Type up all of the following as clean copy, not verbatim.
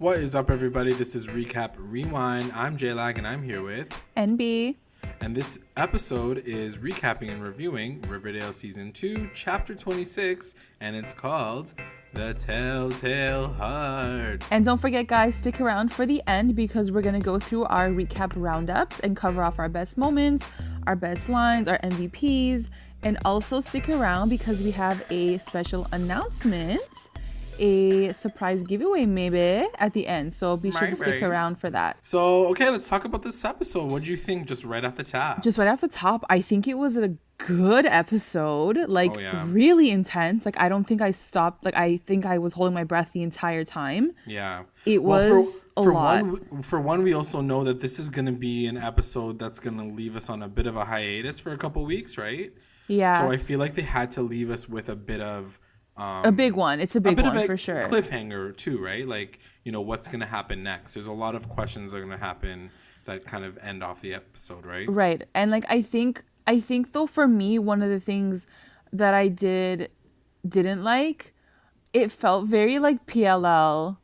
What is up, everybody? This is Recap Rewind. I'm JLAG and I'm here with NBEA. And this episode is recapping and reviewing Riverdale Season 2, Chapter 26, and it's called The Telltale Heart. And don't forget, guys, stick around for the end because we're going to go through our recap roundups and cover off our best moments, our best lines, our MVPs, and also stick around because we have a special announcement, a surprise giveaway maybe at the end, so be sure to stick around for that. So okay, let's talk about this episode. What do you think, just right off the top? I think it was a good episode, really intense. I don't think I stopped. I think I was holding my breath the entire time. It was a lot. For one, we also know that this is going to be an episode that's going to leave us on a bit of a hiatus for a couple weeks, right? Yeah. So I feel like they had to leave us with a bit of a big one. It's a big one for sure. Cliffhanger too, right? What's going to happen next? There's a lot of questions that are going to happen that kind of end off the episode, right? Right. And I think though, for me, one of the things that I didn't like, it felt very PLL.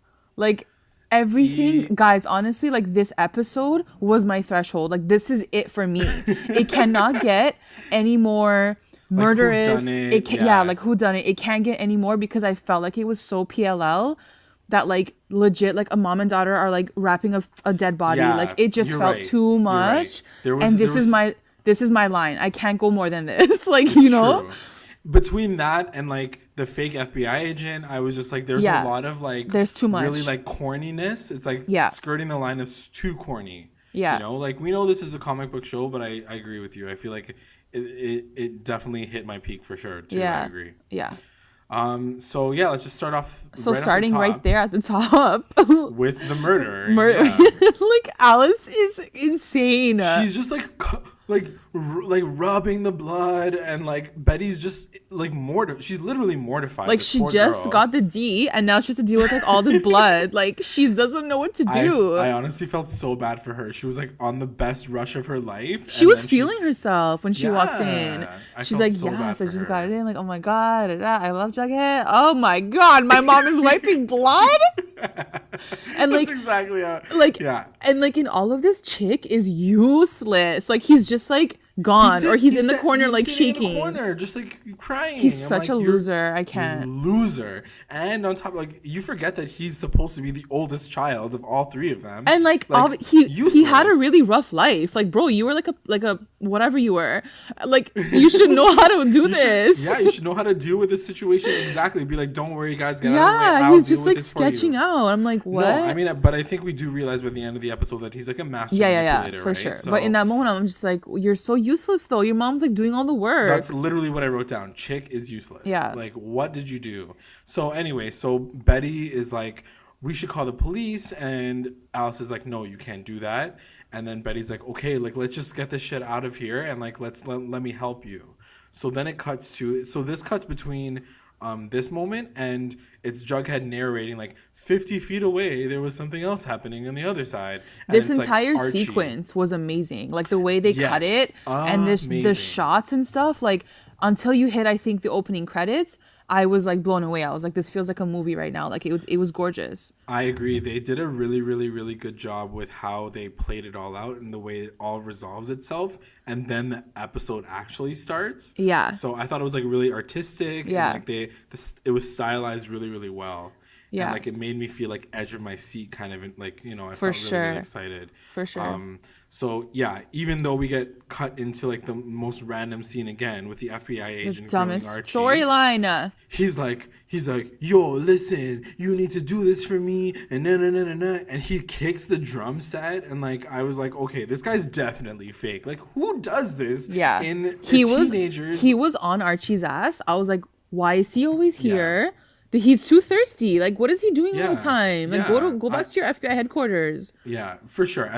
Everything, guys, honestly, this episode was my threshold. This is it for me. It cannot get any more murderous. Whodunit. It can't get any more because I felt like it was so PLL that legit a mom and daughter are wrapping a dead body. It just felt too much. This is my line. I can't go more than this. True. Between that and the fake FBI agent, I was just there's a lot of there's too much. Really corniness. It's skirting the line of too corny. Yeah. We know this is a comic book show, but I agree with you. I feel like it definitely hit my peak for sure too. Yeah. I agree. Yeah. Let's just start off. Starting right there at the top with the murder. Yeah. Alice is insane. She's just rubbing the blood, and Betty's just she's literally mortified. She just got the D and now she has to deal with all this blood. She doesn't know what to do. I honestly felt so bad for her. She was on the best rush of her life. She was feeling herself when she walked in. She's yes, I just got it in. Oh my god, I love Jughead. Oh my god, my mom is wiping blood. And that's exactly how. And in all of this, Chick is useless. He's just gone, or he's in the corner shaking. In the corner, just crying. He's such a loser. I can't. Loser. And on top, you forget that he's supposed to be the oldest child of all three of them. And he had a really rough life. Bro, you were like a whatever you were. You should know how to do this. You should know how to deal with this situation. Exactly. Be don't worry, guys. Get out of the way. I'll he's deal just with sketching out. I'm what? No, but I think we do realize by the end of the episode that he's a master manipulator, for right? sure. So, but in that moment, I'm just you're so useless though. Your mom's doing all the work. That's literally what I wrote down. Chick is useless. Yeah. What did you do? So anyway, Betty is we should call the police, and Alice is no, you can't do that. And then Betty's okay, let's just get this shit out of here, and let me help you. So then it cuts to this cuts between this moment, and it's Jughead narrating 50 feet away there was something else happening on the other side. And this entire sequence was amazing. The way they cut it, and the shots and stuff. Until you hit, I think, the opening credits, I was blown away. I was this feels like a movie right now. It was gorgeous. I agree. They did a really, really, really good job with how they played it all out and the way it all resolves itself. And then the episode actually starts. Yeah. So I thought it was really artistic. Yeah. And it was stylized really, really well. Yeah. And it made me feel edge of my seat kind of I For felt sure. really, really excited. For sure. So yeah, even though we get cut into the most random scene again with the FBI agent, the dumbest Archie, storyline. He's like, yo, listen, you need to do this for me, and no, and he kicks the drum set, and I was okay, this guy's definitely fake. Who does this? Yeah, teenagers? He was on Archie's ass. I was why is he always here? Yeah. He's too thirsty. What is he doing all the time? Go back to your FBI headquarters. Yeah, for sure.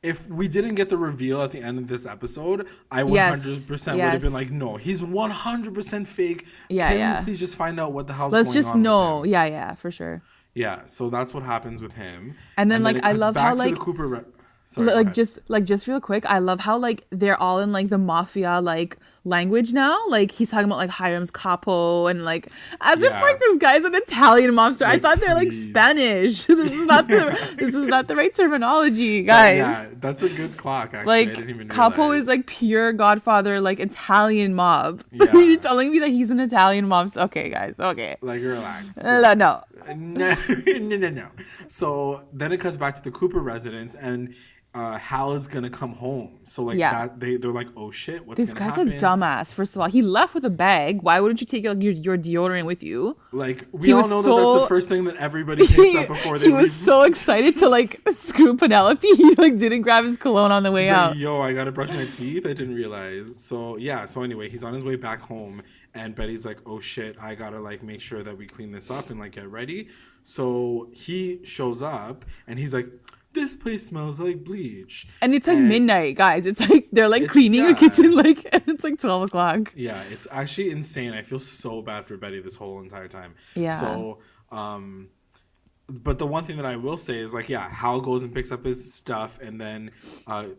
If we didn't get the reveal at the end of this episode, I 100% would have been no, he's 100% fake. Can you please just find out what the hell's going on? Let's just know. Yeah, for sure. Yeah, so that's what happens with him. And then I love how to the Cooper. Sorry, go ahead. just real quick, I love how like they're all in like the mafia like language now. Like he's talking about like Hiram's capo and like as if Yeah. like this guy's an Italian mobster. I Like, thought they're like please. Spanish. This is not the right terminology, guys. Yeah, that's a good clock, actually. I didn't Like even capo realize. is like pure Godfather, like Italian mob. Yeah. You're telling me that he's an Italian mobster? Okay, guys. Okay. Like, relax. No. No, no. So then it cuts back to the Cooper residence, and Hal is gonna come home. So like Yeah. they're like, oh shit, what's This gonna guy's happen? a dumbass. First of all, he left with a bag. Why wouldn't you take like, your deodorant with you? Like we He all was know that so- that's the first thing that everybody picks up before they he leave. was so excited to like screw Penelope. He like didn't grab his cologne on the way He's out. like, yo, I gotta brush my teeth. I didn't realize. So yeah. So anyway, he's on his way back home, and Betty's like, oh shit, I gotta like make sure that we clean this up and like get ready. So he shows up, and he's like, this place smells like bleach. And it's like midnight, guys. It's like they're like cleaning the yeah. kitchen. Like it's like 12 o'clock. Yeah, it's actually insane. I feel so bad for Betty this whole entire time. Yeah. So, but the one thing that I will say is like, yeah, Hal goes and picks up his stuff, and then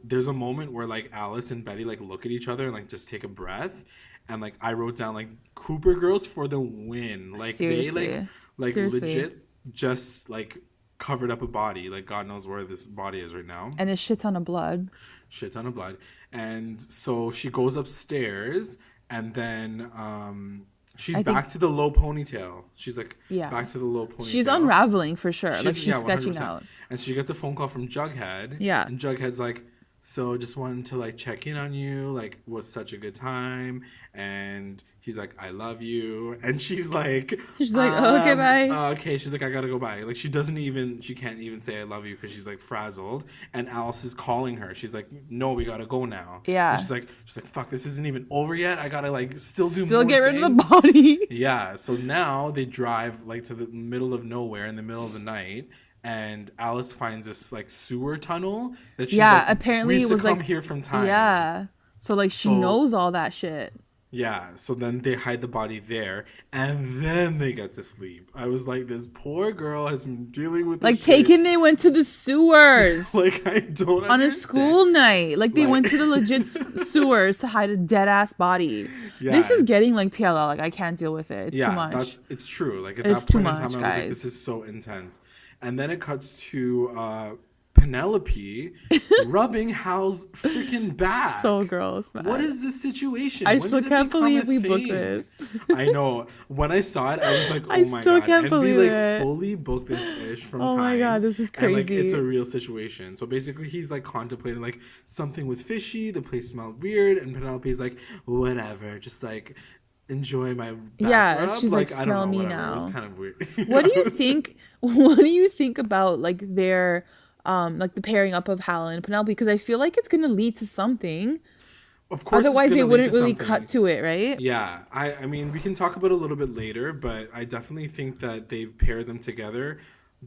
there's a moment where like Alice and Betty like look at each other and like just take a breath, and like I wrote down like Cooper girls for the win. Like Seriously. they like Seriously. legit just like covered up a body. Like God knows where this body is right now. And a shit ton of blood. Shit ton of blood. And so she goes upstairs, and then she's I think- back to the low ponytail. She's like, Yeah. back to the low ponytail. She's unraveling for sure. Like she's yeah, sketching 100%. out. And she gets a phone call from Jughead. Yeah. And Jughead's like, so just wanted to like check in on you. Like, was such a good time. And he's like, I love you. And she's like, "Oh, okay, bye." Okay. She's like, I gotta go bye. Like, she can't even say I love you because she's like frazzled. And Alice is calling her. She's like, no, we gotta go now. Yeah. And she's like, fuck, this isn't even over yet. I gotta like still Still more get rid things. of the body. Yeah, so now they drive like to the middle of nowhere in the middle of the night, and Alice finds this like sewer tunnel that she's Yeah, like, apparently we it used to was come like here from time. Yeah. So like she So- knows all that shit. Yeah, so then they hide the body there, and then they get to sleep. I was like, this poor girl has been dealing with Like this shit. they went to the sewers. Like, I don't On a understand. school night. Like they Like- went to the legit sewers to hide a dead ass body. Yeah, This is it's- getting like PLL. Like I can't deal with it. It's too much. It's true. Like at It's that too point in time, much, I was like, guys. this is so intense. And then it cuts to Penelope rubbing Hal's freaking back. So gross, man. What is this situation? I When still did it can't become believe a we booked thing? this. I know. When I saw it, I was like, oh I my still god. can't NB believe like it. fully booked this ish from Oh time. my God, this is And like it's crazy. a real situation. So basically he's like contemplating like something was fishy, the place smelled weird, and Penelope's like, whatever, just like enjoy my back Yeah, rub. she's like, I don't "Smell know, me whatever. It was now." kind of weird. What do you think? What do you think about like their like the pairing up of Hal and Penelope? Because I feel like it's gonna lead to something. Of course, it's Otherwise, they gonna lead wouldn't to really something. cut to it, right? Yeah, I mean, we can talk about it a little bit later, but I definitely think that they've paired them together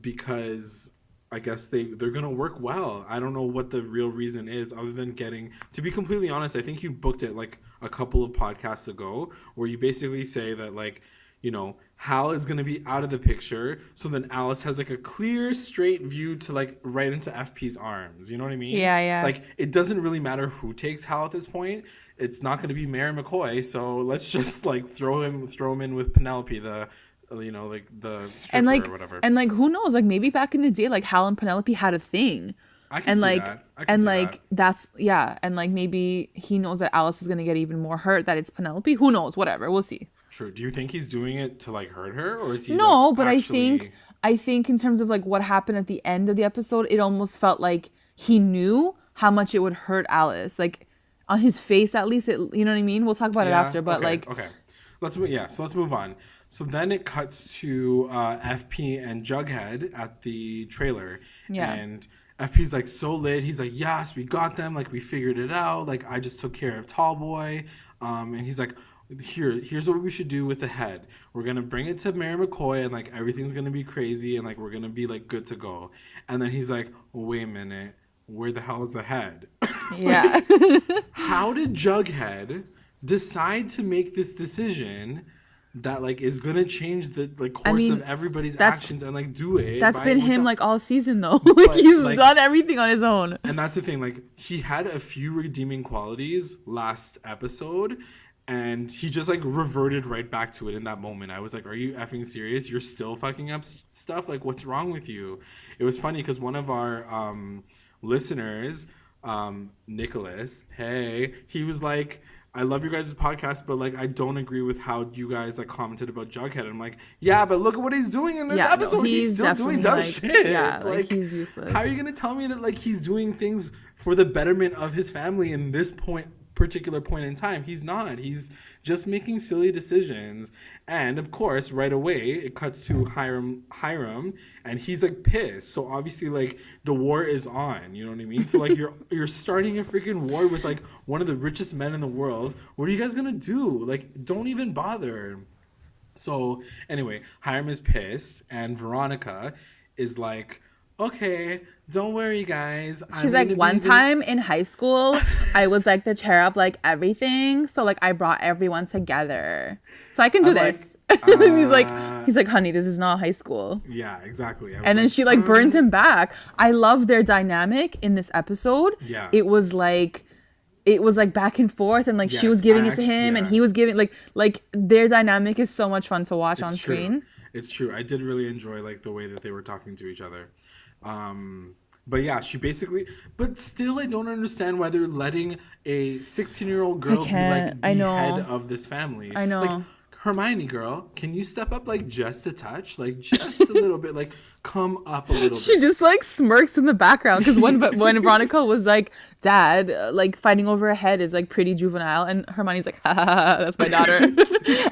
because I guess they're gonna work well. I don't know what the real reason is, other than getting. To be completely honest, I think you booked it like a couple of podcasts ago, where you basically say that like, you know, Hal is gonna be out of the picture, so then Alice has like a clear, straight view to like right into FP's arms. You know what I mean? Yeah, yeah. Like it doesn't really matter who takes Hal at this point. It's not gonna be Mary McCoy, so let's just like throw him in with Penelope, the like the stripper or whatever. and like who knows? Like maybe back in the day, like Hal and Penelope had a thing. I can And see like that. I can see that. that's and like maybe he knows that Alice is gonna get even more hurt, that it's Penelope. Who knows? Whatever, we'll see. True. Do you think he's doing it to like hurt her, or is he? No, like, but actually... I think in terms of like what happened at the end of the episode, it almost felt like he knew how much it would hurt Alice. Like on his face, at least, you know what I mean? We'll talk about it after, but okay. Let's move on. So then it cuts to FP and Jughead at the trailer. Yeah. And FP's like so lit. He's like, yes, we got them. Like we figured it out. Like I just took care of Tallboy. And he's like, here's what we should do with the head. We're gonna bring it to Mary McCoy, and like everything's gonna be crazy, and like we're gonna be like good to go. And then he's like, wait a minute, where the hell is the head? Yeah. How did Jughead decide to make this decision that like is gonna change the like course of everybody's actions and like do it. That's been him like all season though. Like he's like, done everything on his own. And that's the thing, like he had a few redeeming qualities last episode, and he just like reverted right back to it in that moment. I was like, are you effing serious? You're still fucking up stuff? Like what's wrong with you? It was funny because one of our listeners, Nicholas, hey, he was like, I love your guys' podcast, but like I don't agree with how you guys like commented about Jughead. And I'm like, yeah, but look at what he's doing in this episode. No, he's still doing dumb shit. Yeah, it's like he's useless. How are you gonna tell me that like he's doing things for the betterment of his family in this particular point in time? He's not. He's just making silly decisions. And of course, right away it cuts to Hiram, and he's like pissed. So obviously like the war is on, you know what I mean? So like you're starting a freaking war with like one of the richest men in the world. What are you guys gonna do? Like don't even bother. So anyway, Hiram is pissed, and Veronica is like, okay, don't worry, guys. She's like, one time in high school, I was like the chair of like everything. So like I brought everyone together. So I can do this. Like, he's like, honey, this is not high school. Yeah, exactly. And then she like burns him back. I love their dynamic in this episode. Yeah. It was like back and forth, and like she was giving it to him and he was giving like their dynamic is so much fun to watch on screen. It's true. I did really enjoy like the way that they were talking to each other. But yeah, she basically, but still I don't understand why they're letting a 16-year-old girl be like the head of this family. I know. Like, Hermione girl, can you step up like just a touch? Like just a little bit, like come up a little bit. She just like smirks in the background because when Veronica was like, Dad, like fighting over a head is like pretty juvenile, and Hermione's like, ha ha ha, that's my daughter.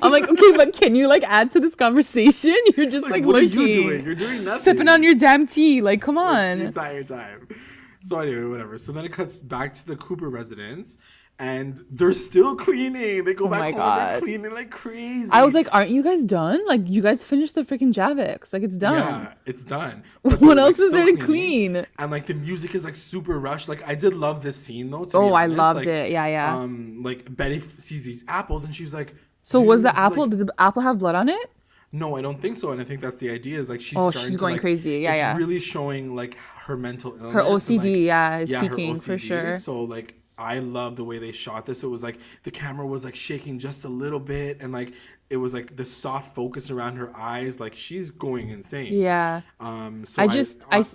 I'm like, okay, but can you like add to this conversation? You're just like what looking. Are you doing? You're doing nothing. Sipping on your damn tea. Like, come on. The entire time. So anyway, whatever. So then it cuts back to the Cooper residence. And they're still cleaning. They go back home and they're cleaning like crazy. I was like, aren't you guys done? Like, you guys finished the freaking Javix. Like, it's done. Yeah, it's done. What else is there to clean? And like the music is like super rushed. Like I did love this scene though. I loved it. Yeah. Like Betty sees these apples and she was like, so was the apple, did the apple have blood on it? No, I don't think so. And I think that's the idea is like she's going crazy. Yeah, it's really showing like her mental illness. Her OCD, and, is peaking for sure. So like I love the way they shot this. It was like the camera was like shaking just a little bit, and like it was like the soft focus around her eyes. Like she's going insane. Yeah. So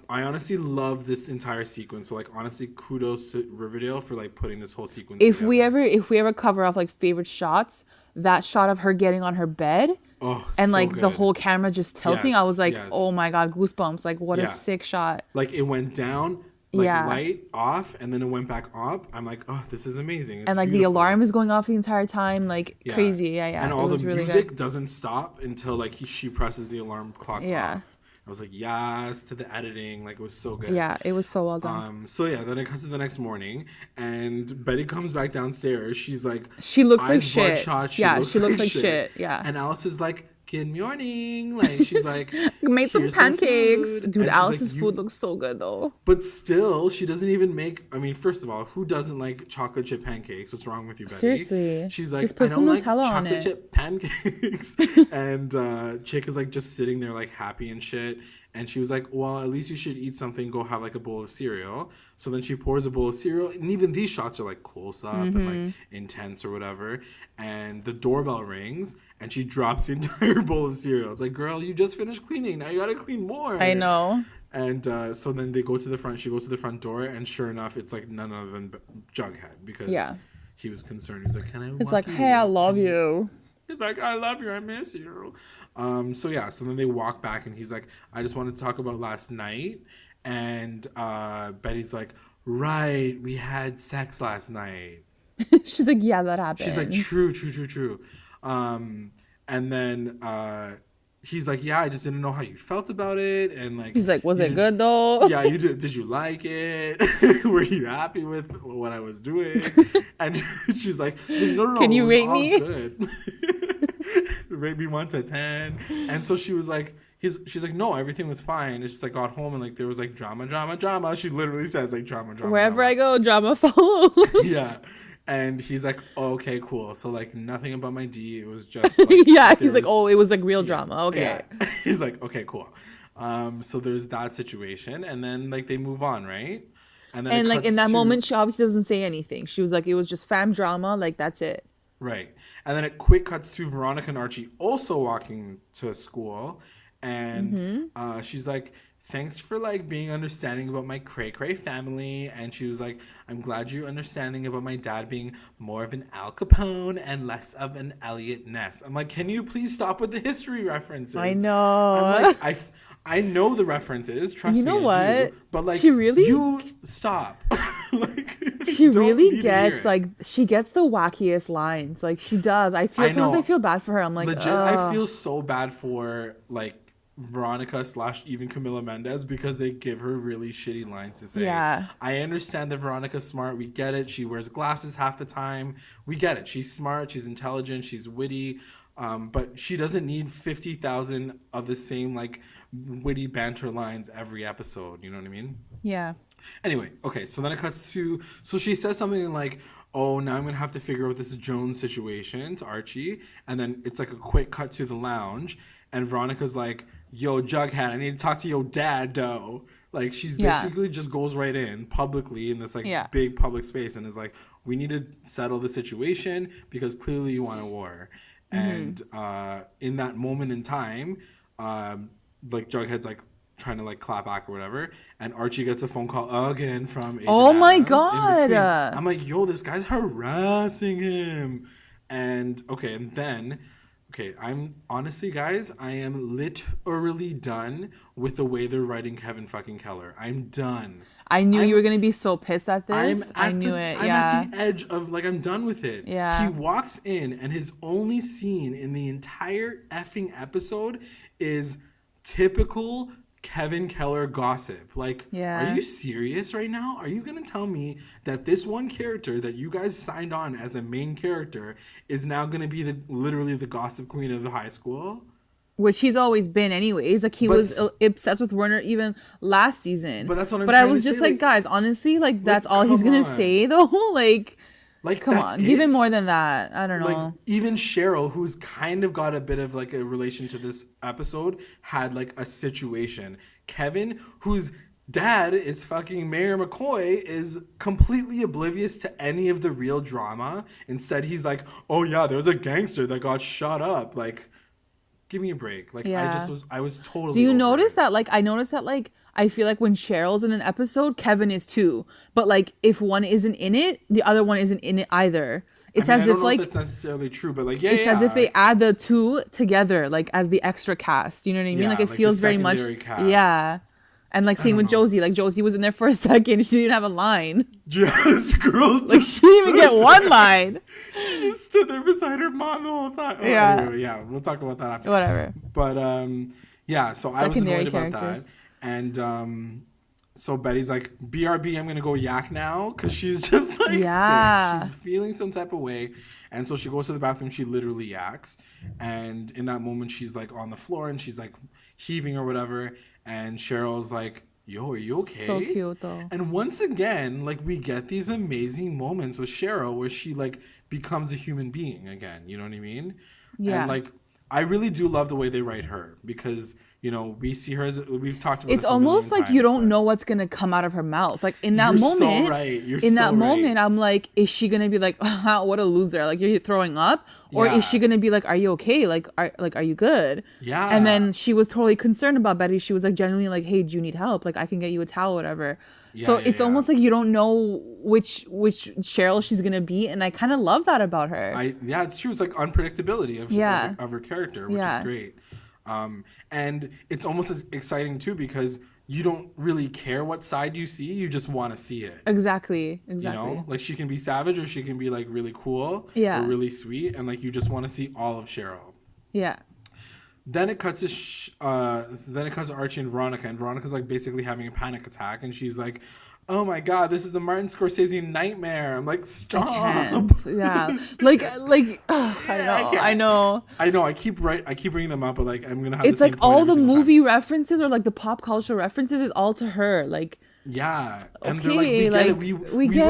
I honestly love this entire sequence. So like honestly, kudos to Riverdale for like putting this whole sequence. If we ever cover off like favorite shots, that shot of her getting on her bed. And like the whole camera just tilting, I was like, oh my god, goosebumps! Like what a sick shot! Like it went down. Light off, and then it went back up. I'm like, oh, this is amazing. It's and like beautiful. The alarm is going off the entire time, like crazy. And all the music doesn't stop until like she presses the alarm clock off. I was like, yes, to the editing. Like it was so good. Yeah, it was so well done. So yeah, then it comes to the next morning, and Betty comes back downstairs. She's like, she looks like shit. She looks like shit. Yeah. And Alice is like, good morning. Like she's like, made some pancakes. Some dude, Alice's food looks so good though. But still, she doesn't even make, I mean, first of all, who doesn't like chocolate chip pancakes? What's wrong with you, Betty? Seriously. She's like, just put I don't like Nutella chocolate chip pancakes. And Chick is like just sitting there like happy and shit. And she was like, well, at least you should eat something, go have like a bowl of cereal. So then she pours a bowl of cereal, and even these shots are like close up and like intense or whatever. And the doorbell rings, and she drops the entire bowl of cereal. It's like, girl, you just finished cleaning. Now you gotta clean more. I know. And so then they go to the front. She goes to the front door, and sure enough, it's like none other than Jughead, because he was concerned. He's like, can I? It's like, hey, I love you. He's like, I love you, I miss you. So then they walk back, and he's like, I just wanted to talk about last night. And Betty's like, right, we had sex last night. She's like, yeah, that happened. She's like, true. And then he's like, yeah, I just didn't know how you felt about it. And like, he's like, was it good though? Yeah, you did. Did you like it? Were you happy with what I was doing? And she's like, no, can you rate me? Good. Rate me 1 to 10. And so she was like, she's like, no, everything was fine. It's just like got home and like there was like drama. She literally says like drama. Wherever I go, drama follows. Yeah. And he's like, oh, okay, cool. So like nothing about my D. It was just like, yeah. He's like, oh, it was like real drama. Okay. Yeah. He's like, okay, cool. So there's that situation, and then like they move on, right? And then like in that moment, she obviously doesn't say anything. She was like, it was just fam drama. Like that's it. Right. And then it quick cuts to Veronica and Archie also walking to school, and she's like, thanks for like being understanding about my cray cray family. And she was like, I'm glad you're understanding about my dad being more of an Al Capone and less of an Elliot Ness. I'm like, can you please stop with the history references? I know. I'm like, I know the references. Trust me, you know I what? do. But like, she really, you stop. Like, she really gets like, she gets the wackiest lines. Like she does. I feel sometimes I feel bad for her. I'm like, legit. I feel so bad for like Veronica / even Camila Mendez, because they give her really shitty lines to say. Yeah. I understand that Veronica's smart. We get it. She wears glasses half the time. We get it. She's smart. She's intelligent. She's witty. But she doesn't need 50,000 of the same like witty banter lines every episode. You know what I mean? Yeah. Anyway, okay. So then it cuts to, so she says something like, oh, now I'm going to have to figure out this Jones situation to Archie. And then it's like a quick cut to the lounge. And Veronica's like, yo, Jughead, I need to talk to your dad, though. Like, she's basically just goes right in publicly in this, like, big public space and is like, we need to settle the situation because clearly you want a war. And in that moment in time, like, Jughead's, like, trying to, like, clap back or whatever. And Archie gets a phone call again from Agent Adams my God. I'm like, yo, this guy's harassing him. And, okay, and then... Okay, I'm honestly, guys, I am literally done with the way they're writing Kevin fucking Keller. I'm done. I knew you were going to be so pissed at this. I knew it. I'm at the edge of, like, I'm done with it. Yeah. He walks in and his only scene in the entire effing episode is typical Kevin Keller gossip. Like, are you serious right now? Are you going to tell me that this one character that you guys signed on as a main character is now going to be literally the gossip queen of the high school? Which he's always been anyways. Like, he was obsessed with Werner even last season. But that's what I'm But trying I was to just say, like, guys, honestly, like, that's all he's going to say, though? Like, come on. Even more than that. I don't know. Like, even Cheryl, who's kind of got a bit of, like, a relation to this episode, had, like, a situation. Kevin, whose dad is fucking Mayor McCoy, is completely oblivious to any of the real drama. Instead, he's like, oh, yeah, there was a gangster that got shot up. Like... Give me a break. Like, I was totally. Do you notice that? Like, I noticed that, like, I feel like when Cheryl's in an episode, Kevin is too. But, like, if one isn't in it, the other one isn't in it either. It's as if, like, that's necessarily true, but, like, it's as if they add the two together, like, as the extra cast. You know what I mean? Yeah, like, it feels very much. Cast. Yeah. And, like, same with Josie. Like, Josie was in there for a second. She didn't have a line. Yes, girl. Like, she didn't even get one line. She just stood there beside her mom the whole time. Oh, yeah. Anyway, yeah, we'll talk about that after. Whatever. But, yeah, so I was annoyed about that. And, so Betty's like, BRB, I'm going to go yak now. Because she's just, like, sick. She's feeling some type of way. And so she goes to the bathroom. She literally yaks. And in that moment, she's, like, on the floor. And she's, like, heaving or whatever. And Cheryl's like, yo, are you okay? So cute, though. And once again, like, we get these amazing moments with Cheryl where she, like, becomes a human being again. You know what I mean? Yeah. And, like, I really do love the way they write her because, you know, we see her as, we've talked about it's almost like you don't know what's going to come out of her mouth. Like, in that moment. You're so right. You're in that moment, I'm like, is she going to be like, oh, what a loser? Like, you're throwing up? Or is she going to be like, are you okay? Like, are you good? Yeah. And then she was totally concerned about Betty. She was like, genuinely like, hey, do you need help? Like, I can get you a towel, whatever. So it's almost like you don't know which Cheryl she's going to be. And I kind of love that about her. Yeah, it's true. It's like unpredictability of her character, which is great. And it's almost as exciting too because you don't really care what side you see, you just want to see it. Exactly. You know, like she can be savage or she can be like really cool or really sweet, and like you just want to see all of Cheryl. Yeah. Then it cuts to Archie and Veronica's like basically having a panic attack, and she's like, oh my God, this is the Martin Scorsese nightmare. I'm like, stop. Yeah. I know. I keep bringing them up, but like I'm gonna have. It's like all the movie references or like the pop culture references is all to her. Like Yeah, and they're like, we Okay, get it. like We get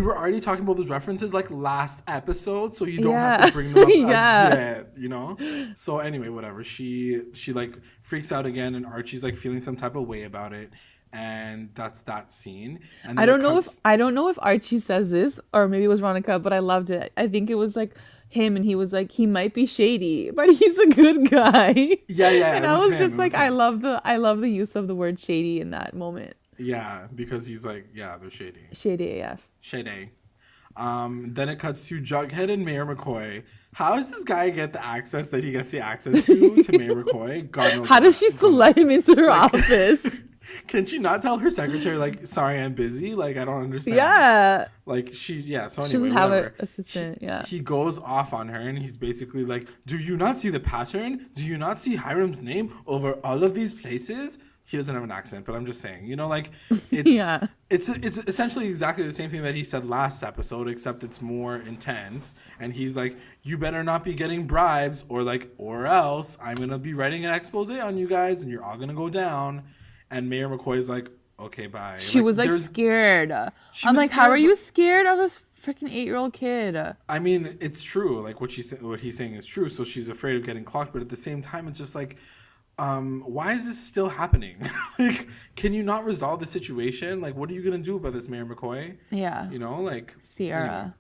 were already it. talking about those references like last episode, so you don't have Yeah. to bring them up Yeah. again, you know? So anyway, whatever. She like freaks out again, and Archie's like feeling some type of way about it, and that's that scene. And I then it don't know if cuts. Archie says this or maybe it was Veronica, but I loved it. I think it was like him, and he was like, he might be shady, but he's a good guy. Yeah, And it I was was him, just it like, was him. I love the use of the word shady in that moment. Yeah, because he's like, yeah, they're shady. Shady AF. Shady. Then it cuts to Jughead and Mayor McCoy. How does this guy get the access that he gets the access to Mayor McCoy? God knows. How does she still let him into her Like- office? Can she not tell her secretary, like, sorry, I'm busy? Like, I don't understand. Yeah. Like, so anyway, She doesn't have whatever. an assistant. Yeah. He goes off on her, and he's basically like, do you not see the pattern? Do you not see Hiram's name over all of these places? He doesn't have an accent, but I'm just saying, you know, like, it's Yeah. it's essentially exactly the same thing that he said last episode, except it's more intense. And he's like, you better not be getting bribes, or else I'm gonna be writing an expose on you guys, and you're all gonna go down. And Mayor McCoy's like, okay, bye. She was like there's- scared. She I'm was like, how scared, are but- you scared of a freaking 8-year-old kid? I mean, it's true. Like what he's saying is true. So she's afraid of getting clocked, but at the same time, it's just like, why is this still happening? Like, can you not resolve the situation? Like, what are you gonna do about this, Mayor McCoy? Yeah. You know, like Sierra.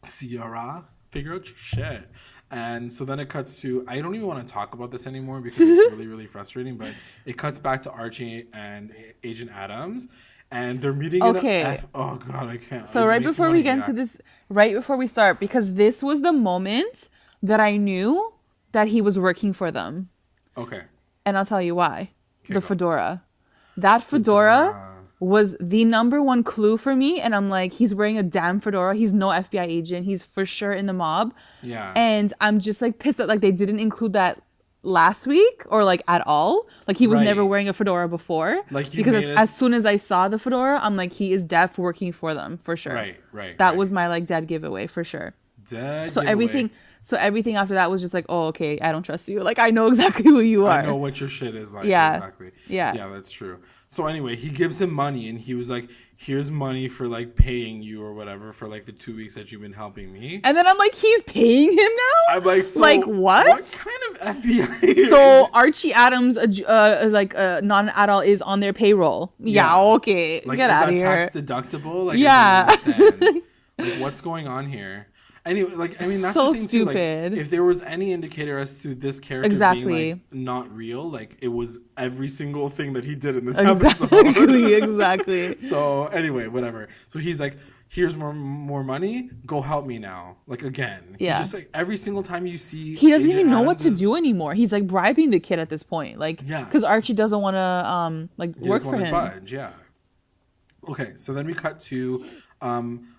Sierra, figure out your shit. And so then it cuts to, I don't even want to talk about this anymore because it's really, really frustrating, but it cuts back to Archie and Agent Adams, and they're meeting Okay. in a oh God, I can't. So right before we get into this, right before we start, because this was the moment that I knew that he was working for them. Okay. And I'll tell you why. Okay, The go. fedora. That fedora was the number one clue for me. And I'm like, he's wearing a damn fedora. He's no FBI agent. He's for sure in the mob. Yeah. And I'm just like pissed that like they didn't include that last week or like at all. Like he was Right. never wearing a fedora before. Like, you because made as us- soon as I saw the fedora, I'm like, he is def working for them for sure. Right. That was my like dead giveaway for sure. Dead So giveaway. everything after that was just like, oh, okay, I don't trust you. Like I know exactly who you are. I know what your shit is like. Yeah. Exactly. Yeah. Yeah, that's true. So anyway, he gives him money, and he was like, here's money for like paying you or whatever for like the 2 weeks that you've been helping me. And then I'm like, he's paying him now? I'm like, so Like, what? What kind of FBI? So Archie Adams, non-adult, is on their payroll. Yeah, Yeah. okay. like, Get is out that of here. tax deductible? Like, Yeah. I don't understand. Like, what's going on here? Anyway, like, I mean, that's So the thing too. stupid. Like, if there was any indicator as to this character Exactly. being like not real, like it was every single thing that he did in this episode. Exactly. So anyway, whatever. So he's like, here's more money. Go help me now. Like again. Yeah. He just like every single time you see. He doesn't Agent even know what Adams to is- do anymore. He's like bribing the kid at this point. Like, Yeah. because Archie doesn't want to He work doesn't for wanna him. budge, yeah. Okay, so then we cut to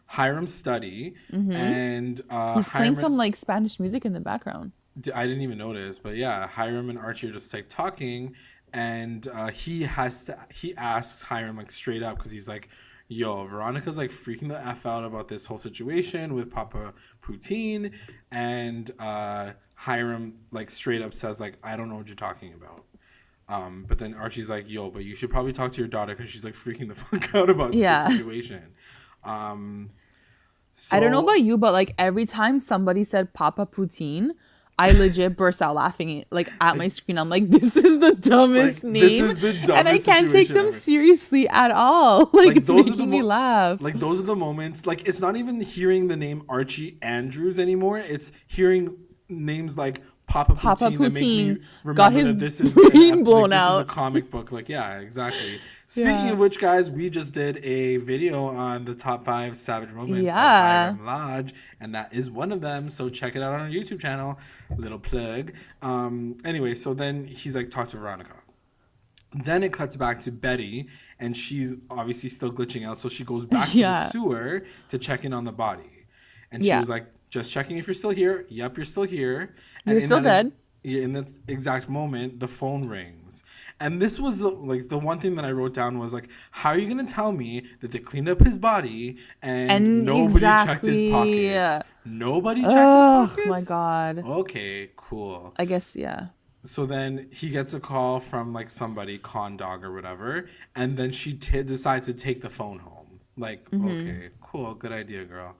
Hiram's study, and He's playing Hiram, some like Spanish music in the background. I didn't even notice, but yeah, Hiram and Archie are just like talking, and he asks Hiram like straight up because he's like, yo, Veronica's like freaking the F out about this whole situation with Papa Poutine, and Hiram like straight up says like, I don't know what you're talking about. But then Archie's like, yo, but you should probably talk to your daughter because she's like freaking the fuck out about Yeah. the situation. So, I don't know about you, but like every time somebody said Papa Poutine, I legit burst out laughing at my screen. I'm like, this is the dumbest Like, name. this is the and I dumbest can't take situation them ever. seriously at all. Like it's those are making me laugh. Like those are the moments. Like it's not even hearing the name Archie Andrews anymore. It's hearing names like Papa Poutine that make me Poutine remember got his that this is brain blown this is a out. comic book. Like yeah, exactly. Speaking Yeah. of which, guys, we just did a video on the top 5 savage moments Yeah. of Hiram Lodge, and that is one of them. So check it out on our YouTube channel. Little plug. Anyway, so then he's like, talk to Veronica. Then it cuts back to Betty, and she's obviously still glitching out. So she goes back to Yeah. the sewer to check in on the body. And she Yeah. was like, just checking if you're still here. Yep, you're still here. And You're in still that dead. in that exact moment, the phone rings. And this was the one thing that I wrote down was like, how are you going to tell me that they cleaned up his body and nobody checked his exactly. pockets? Nobody checked Oh his pockets? my god. Okay, cool. I guess yeah. So then he gets a call from like somebody, con dog or whatever, and then she decides to take the phone home. Like, okay, cool, good idea, girl.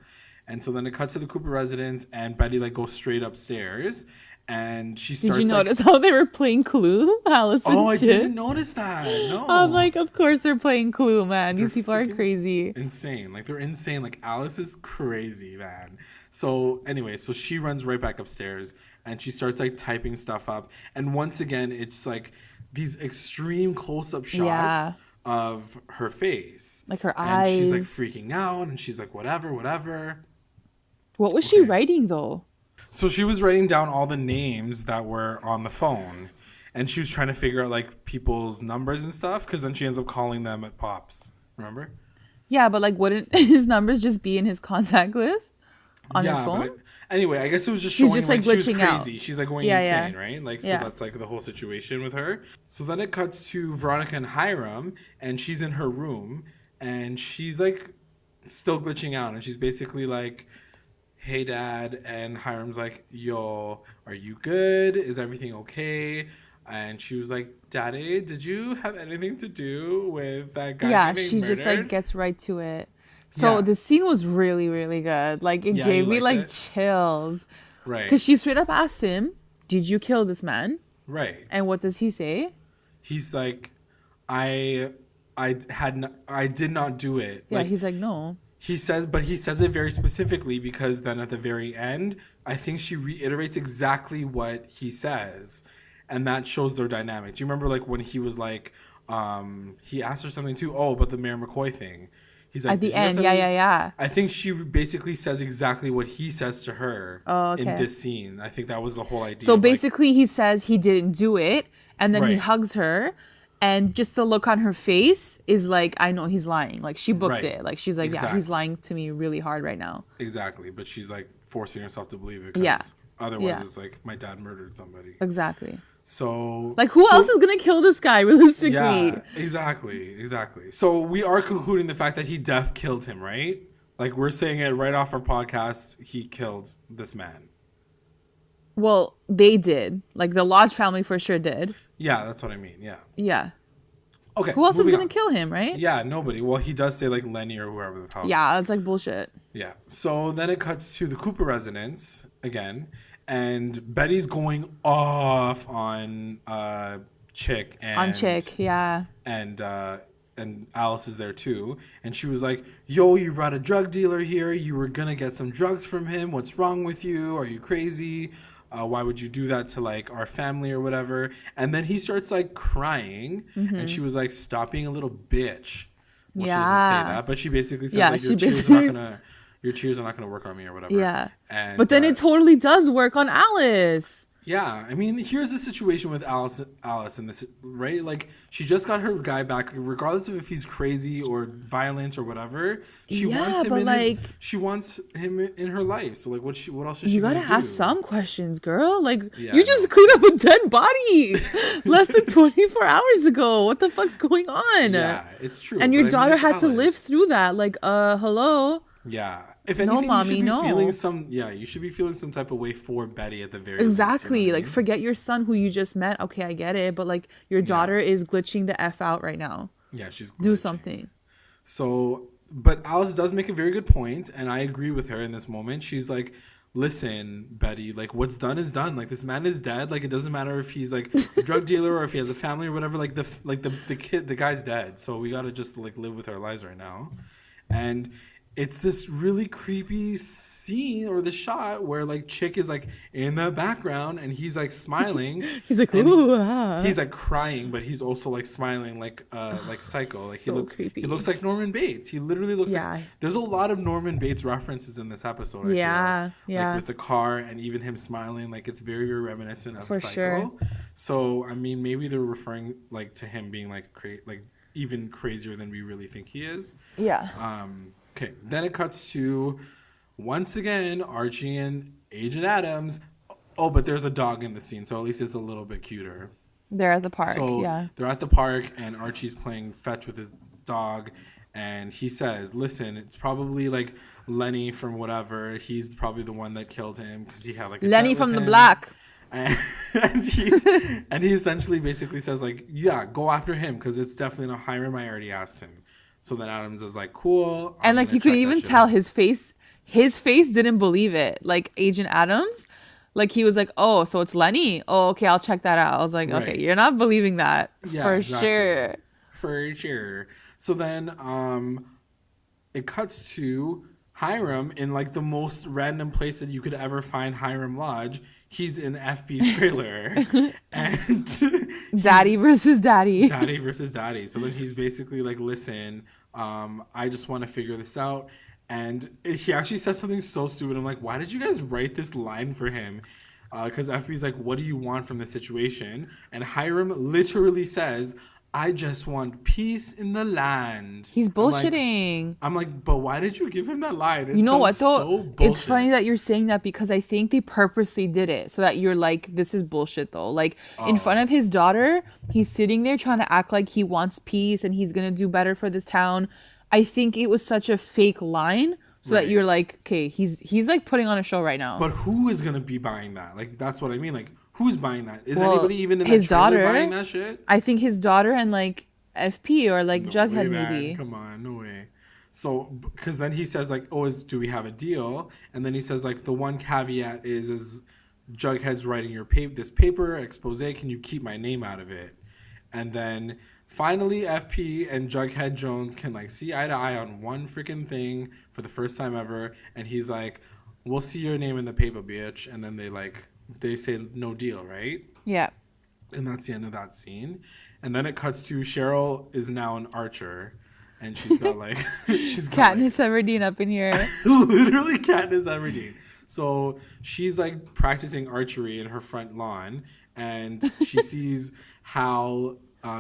And so then it cuts to the Cooper residence, and Betty like goes straight upstairs, and she starts. Did you like, notice how they were playing Clue, Alice and I Chip? didn't notice that. No. I'm like, of course they're playing Clue, man. They're These people are freaking crazy. Insane. Like, they're insane. Like, Alice is crazy, man. So anyway, so she runs right back upstairs, and she starts like typing stuff up. And once again, it's like these extreme close-up shots. Yeah. Of her face, Like her and she's like eyes. freaking out, and she's like whatever. What was she writing though? So she was writing down all the names that were on the phone, and she was trying to figure out like people's numbers and stuff, because then she ends up calling them at Pops. Remember? Yeah, but like wouldn't his numbers just be in his contact list on his phone? Anyway, I guess it was just She's showing just, like like, she was glitching out. crazy. She's like going Yeah, insane, right? Like, so Yeah. that's like the whole situation with her. So then it cuts to Veronica and Hiram, and she's in her room, and she's like still glitching out, and she's basically like, hey dad, and Hiram's like, yo, are you good? Is everything okay? And she was like, Daddy, did you have anything to do with that guy Yeah, getting she murdered? just like gets right to it. So Yeah. the scene was really, really good. Like it Yeah, gave you me liked like it? chills. Right. Because she straight up asked him, did you kill this man? Right. And what does he say? He's like, I did not do it. Yeah, Like, he's like, no. he says it very specifically, because then at the very end, I think she reiterates exactly what he says, and that shows their dynamic. Do you remember like when he was like, he asked her something too? Oh, about the Mayor McCoy thing. He's like, At the "Did you have end, something?" yeah. I think she basically says exactly what he says to her in okay. this scene. I think that was the whole idea. So of, like, basically he says he didn't do it, and then he Right. hugs her, and just the look on her face is like, I know he's lying. Like she booked Right. it. Like she's like, yeah, Exactly. he's lying to me really hard right now. Exactly, but she's like forcing herself to believe it, because Yeah. otherwise Yeah. it's like, my dad murdered somebody. Exactly. So Like who else is gonna kill this guy realistically? Yeah, exactly. So we are concluding the fact that he killed him, right? Like, we're saying it right off our podcast, he killed this man. Well, they did. Like the Lodge family for sure did. Yeah, that's what I mean. Yeah. Yeah. Okay. Who else is moving gonna on. kill him, right? Yeah, nobody. Well, he does say like Lenny or whoever the hell. Yeah, it's like bullshit. Yeah. So then it cuts to the Cooper residence again, and Betty's going off on Chick Yeah. and Alice is there too, and she was like, yo, you brought a drug dealer here, you were gonna get some drugs from him, what's wrong with you, are you crazy, why would you do that to like our family or whatever? And then he starts like crying, and she was like, stop being a little bitch. Well, she doesn't Yeah. say that, but she basically says Yeah, like, she your tears are not gonna work on me or whatever. Yeah. And But then it totally does work on Alice. yeah, I mean, here's the situation with Alice in this, right? Like, she just got her guy back, regardless of if he's crazy or violent or whatever. She Yeah, wants him but, she wants him in her life. So like, what else is she You gonna gotta do? ask some questions, girl. Like Yeah, you I just know. cleaned up a dead body less than 24 hours ago. What the fuck's going on? Yeah, it's true. And your but I mean, daughter it's had to live Alice. through that. Like, hello. Yeah. If No, anything, mommy, you should be no. feeling some. Yeah, you should be feeling some type of way for Betty at the very least, Exactly. you know what I Like, mean? forget your son who you just met. Okay, I get it. But like, your daughter is glitching the F out right now. Yeah, she's Do glitching. something. So, but Alice does make a very good point, and I agree with her in this moment. She's like, listen, Betty, like, what's done is done. Like, this man is dead. Like, it doesn't matter if he's like a drug dealer or if he has a family or whatever. Like, the guy's dead. So we gotta just like live with our lives right now. And it's this really creepy scene or the shot where like Chick is like in the background and he's like smiling. He's like, and ooh, ah. He's like crying, but he's also like smiling like Psycho. Like So creepy. he looks like Norman Bates. He literally looks Yeah. like. There's a lot of Norman Bates references in this episode. I feel. Yeah. Like with the car and even him smiling, like it's very, very reminiscent of For Psycho. sure. So I mean, maybe they're referring like to him being like like even crazier than we really think he is. Yeah. Okay, then it cuts to once again Archie and Agent Adams. Oh, but there's a dog in the scene, so at least it's a little bit cuter. They're at the park. So Yeah. they're at the park, and Archie's playing fetch with his dog, and he says, "Listen, it's probably like Lenny from whatever. He's probably the one that killed him because he had like a Lenny bet from with the him." block. and, and he essentially basically says like, yeah, go after him because it's definitely not Hiram. I already asked him. So then Adams is like, cool. And like you could even tell his face didn't believe it. Like Agent Adams, like he was like, oh, so it's Lenny. Oh, okay, I'll check that out. I was like, okay, you're not believing that sure. For sure. So then it cuts to Hiram in like the most random place that you could ever find Hiram Lodge. He's in FB's trailer. And Daddy versus Daddy. Daddy versus Daddy. So then he's basically like, listen, I just want to figure this out. And he actually says something so stupid. I'm like, why did you guys write this line for him? Because FB's like, what do you want from the situation? And Hiram literally says, I just want peace in the land. He's bullshitting. I'm like, but why did you give him that line? You know what though? So it's funny that you're saying that because I think they purposely did it so that you're like, this is bullshit though. Like in front of his daughter, he's sitting there trying to act like he wants peace and he's gonna do better for this town. I think it was such a fake line so that you're like, okay, he's like putting on a show right now. But who is gonna be buying that? Like that's what I mean. Like who's buying that? Is anybody even in his daughter buying that shit? I think his daughter and like FP or like Jughead maybe. Come on, no way. So because then he says like, oh, do we have a deal? And then he says like the one caveat is Jughead's writing this paper expose. Can you keep my name out of it? And then finally FP and Jughead Jones can like see eye to eye on one freaking thing for the first time ever. And he's like, we'll see your name in the paper, bitch. And then they say no deal, right? Yeah. And that's the end of that scene. And then it cuts to Cheryl is now an archer. And she's got like... Katniss Everdeen up in here. Literally Katniss Everdeen. So she's like practicing archery in her front lawn. And she sees Hal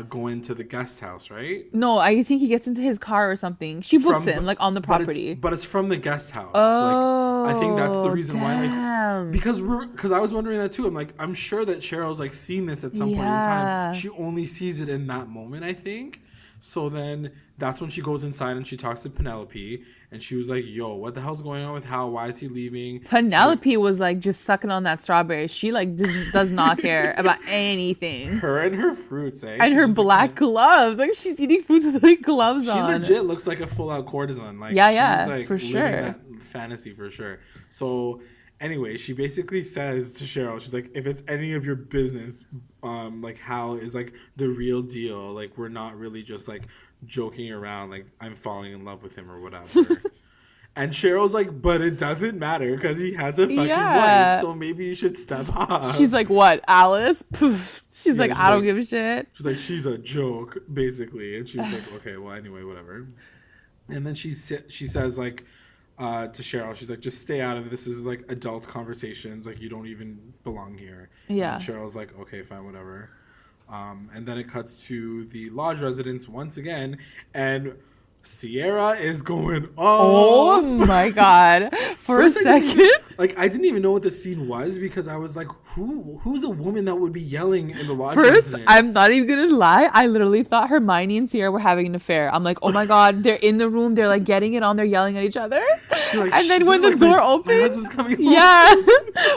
go into the guest house, right? No, I think he gets into his car or something. She books him like on the property. But it's from the guest house. Oh, like, I think that's the reason why. Like, because I was wondering that too. I'm like, I'm sure that Cheryl's like seen this at some point in time. She only sees it in that moment, I think. So then that's when she goes inside and she talks to Penelope. And she was like, yo, what the hell's going on with Hal? Why is he leaving? Penelope was like just sucking on that strawberry. She like does not care about anything. Her and her fruits, eh? And her black gloves. Like she's eating fruits with like gloves on. She legit looks like a full out courtesan. Like yeah, she's like for living sure. that fantasy for sure. So anyway, she basically says to Cheryl, she's like, if it's any of your business, like Hal is like the real deal. Like we're not really just like joking around, like I'm falling in love with him or whatever. And Cheryl's like, but it doesn't matter because he has a fucking wife, so maybe you should step up. She's like, what, Alice? She's like, I don't give a shit. She's like, she's a joke, basically. And she's like, okay, well, anyway, whatever. And then she says like to Cheryl, she's like, just stay out of it. This is like adult conversations. Like you don't even belong here. Yeah. And Cheryl's like, okay, fine, whatever. And then it cuts to the lodge residence once again, and Sierra is going off. Oh my god! For a second, I didn't even know what the scene was because I was like, who's a woman that would be yelling in the lodge First, residence? I'm not even gonna lie. I literally thought Hermione and Sierra were having an affair. I'm like, oh my god, they're in the room. They're like getting it on. They're yelling at each other. Like, and then when the door opened, my husband's coming home. Yeah,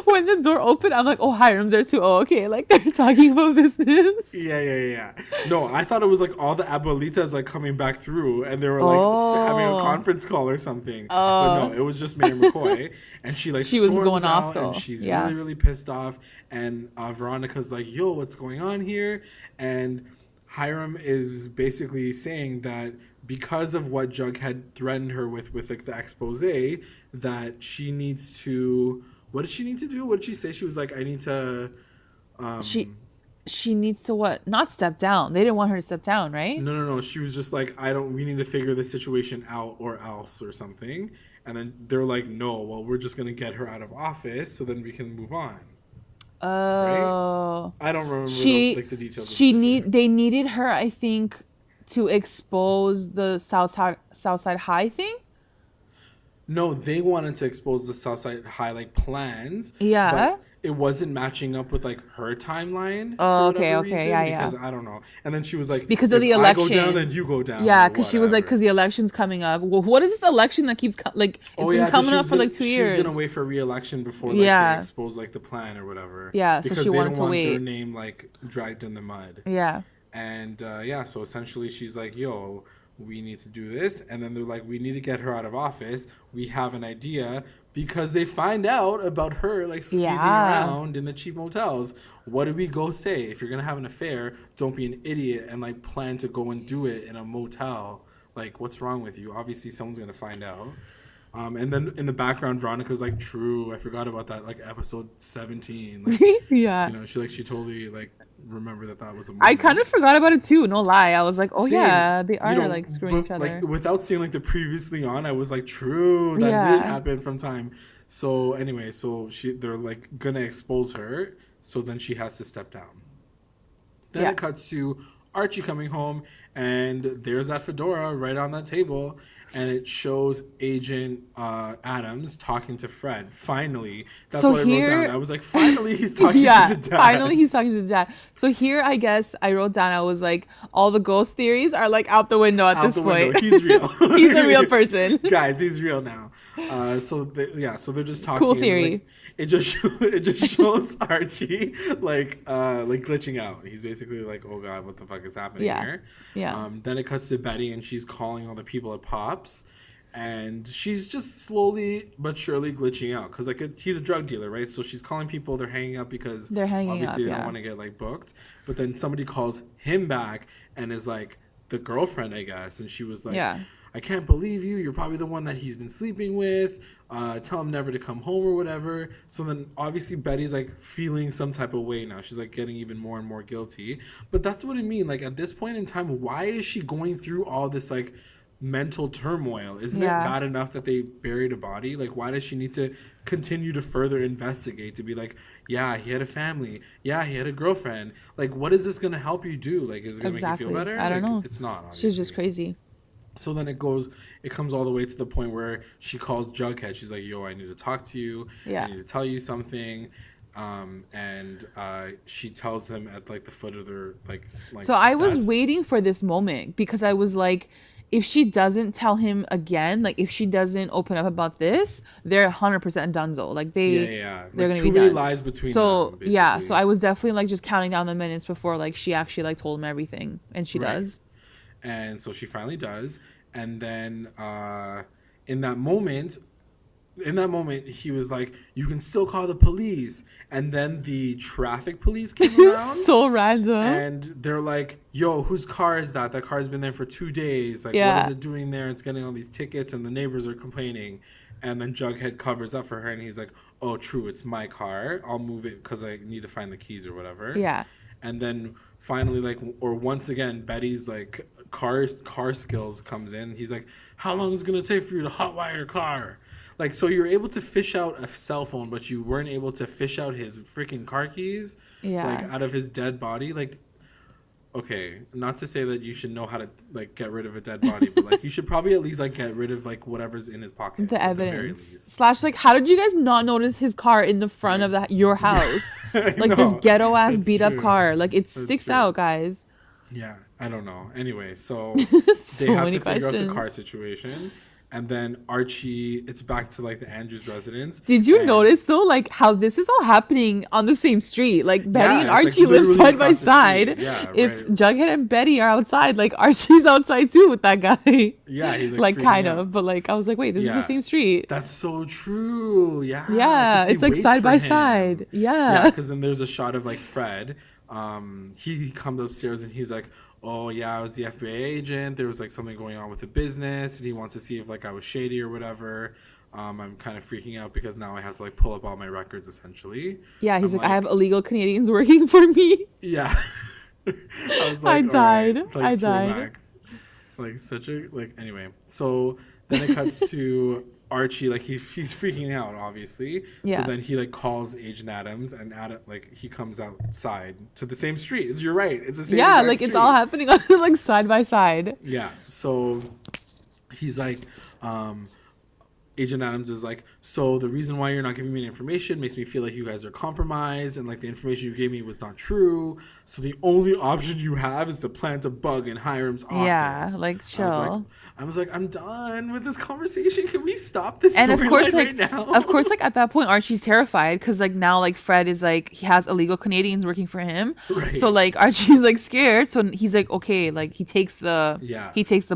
when the door opened, I'm like, oh, Hiram's there too. Oh, okay, like they're talking about business. Yeah. No, I thought it was like all the abuelitas like coming back through, and they were like having a conference call or something. But no, it was just Mayor McCoy, and she was going off though. And she's really, really pissed off. And Veronica's like, yo, what's going on here? And Hiram is basically saying that because of what Jughead threatened her with like the expose, that she needs to. What did she need to do? What did she say? She was like, I need to. She needs to what? Not step down. They didn't want her to step down, right? No. She was just like, we need to figure the situation out or else or something. And then they're like, no, well, we're just going to get her out of office so then we can move on. Oh. Right? I don't remember the details. They needed her, I think, to expose the Southside High thing. No, they wanted to expose the Southside High like plans. Yeah. But it wasn't matching up with like her timeline Oh, for okay, whatever okay, reason, yeah, because yeah. I don't know. And then she was like, Because of if the I go down, election. then you go down. Yeah, Or because she was like, whatever. because the election's coming up. Well, what is this election that keeps like it's Oh been yeah, because coming up for like 2 she was years. gonna wait for re-election before like they Yeah, expose like the plan or whatever. yeah. So Because she they wanted don't to want their wait. name like dragged in the mud. Yeah, And yeah, so essentially she's like, yo, we need to do this. And then they're like, we need to get her out of office. We have an idea, because they find out about her like skeezing yeah, around in the cheap motels. What do we go say? If you're going to have an affair, don't be an idiot and like plan to go and do it in a motel. Like, what's wrong with you? Obviously, someone's going to find out. And then in the background, Veronica's like, true, I forgot about that, like episode 17. Like, yeah. she totally like remember that was a I movie. kind of forgot about it too. No lie, I was like, oh Same. yeah, they are You know, like screwing each but other. like without seeing like the previously on, I was like, true, that did Yeah, happen from time. So anyway, so they're like gonna expose her, so then she has to step down. Then yeah. it cuts to Archie coming home, and there's that fedora right on that table, and it shows Agent Adams talking to Fred. Finally, that's So what I wrote down. here, I was like, finally, he's talking yeah, to the dad. finally he's talking to the dad. So here, I guess I wrote down, I was like, all the ghost theories are like out the window at Out this the point. window. He's real. He's a real person. Guys, he's real now. So they're just talking. Cool and, theory. like, it just shows Archie like glitching out. He's basically like, oh god, what the fuck is happening Yeah, here? yeah, Then it cuts to Betty, and she's calling all the people at Pops, and she's just slowly but surely glitching out, because like he's a drug dealer, right? So she's calling people, they're hanging up because they're hanging up. obviously they don't Yeah, want to get like booked. But then somebody calls him back and is like the girlfriend, I guess, and she was like, yeah, I can't believe you. You're probably the one that he's been sleeping with. Tell him never to come home or whatever. So then obviously Betty's like feeling some type of way now. She's like getting even more and more guilty. But that's what I mean. Like at this point in time, why is she going through all this like mental turmoil? Isn't it yeah. bad enough that they buried a body? Like why does she need to continue to further investigate, to be like, yeah, he had a family. Yeah, he had a girlfriend. Like what is this going to help you do? Like is it going to make you feel Exactly. better? I don't Like know. it's not, obviously. She's just crazy. So then it comes all the way to the point where she calls Jughead. She's like, yo, I need to talk to you. Yeah. I need to tell you something. And she tells him at like the foot of their like So I was steps. waiting for this moment, because I was like, if she doesn't tell him again, like if she doesn't open up about this, they're 100% donezo. Like Yeah. they're Like gonna be too many done. lies between So them, yeah, basically. so I was definitely like just counting down the minutes before like she actually like told him everything, and she Right. does. And so she finally does. And then in that moment, he was like, you can still call the police. And then the traffic police came around. So random. And they're like, yo, whose car is that? That car's been there for 2 days. Like, Yeah. what is it doing there? It's getting all these tickets, and the neighbors are complaining. And then Jughead covers up for her, and he's like, oh, true, it's my car. I'll move it because I need to find the keys or whatever. Yeah. And then finally, like, or once again, Betty's like car skills comes in. He's like, how long is it gonna take for you to hotwire your car? Like, so you're able to fish out a cell phone, but you weren't able to fish out his freaking car keys, Yeah. like out of his dead body. Like, okay, not to say that you should know how to like get rid of a dead body, but like you should probably at least like get rid of like whatever's in his pocket. The at the very evidence least. / like, how did you guys not notice his car in the front of your house? I Like this know. ghetto ass That's beat up true. car. Like it That's sticks true. out, guys. Yeah, I don't know. Anyway, so So they have many to figure out the questions. car situation. And then Archie, it's back to like the Andrews residence. Did you And- notice though, like how this is all happening on the same street? Like Betty and it's, like, Archie live literally side by across the side. street. Yeah, If right. Jughead and Betty are outside, like Archie's outside too with that guy. Yeah, he's Like freaking kind out. of, but like I was like, wait, this is Yeah. the same street. That's so true. Yeah. Yeah, 'cause he it's like waits side for by him. side. Yeah, Yeah. because then there's a shot of like Fred. He comes upstairs and he's like, oh yeah, I was the FBI agent. There was like something going on with the business, and he wants to see if like I was shady or whatever. I'm kind of freaking out because now I have to like pull up all my records essentially. Yeah, he's I'm like, I have illegal Canadians working for me. Yeah. I was I all died. right, I died. throwback. Like such a like anyway. So then it cuts to Archie, like he's freaking out obviously. Yeah. So then he like calls Agent Adams, and like he comes outside to the same street. You're right. It's the same Yeah, exact like street. it's all happening on like side by side. Yeah. So he's like, Agent Adams is like, so the reason why you're not giving me information makes me feel like you guys are compromised, and like the information you gave me was not true. So the only option you have is to plant a bug in Hiram's office. Yeah, like chill. I was like, I'm done with this conversation. Can we stop this and of course, like, like, right now? of course, like at that point, Archie's terrified because like now like Fred is like he has illegal Canadians working for him. Right. So like Archie's like scared. So he's like, okay, like he takes the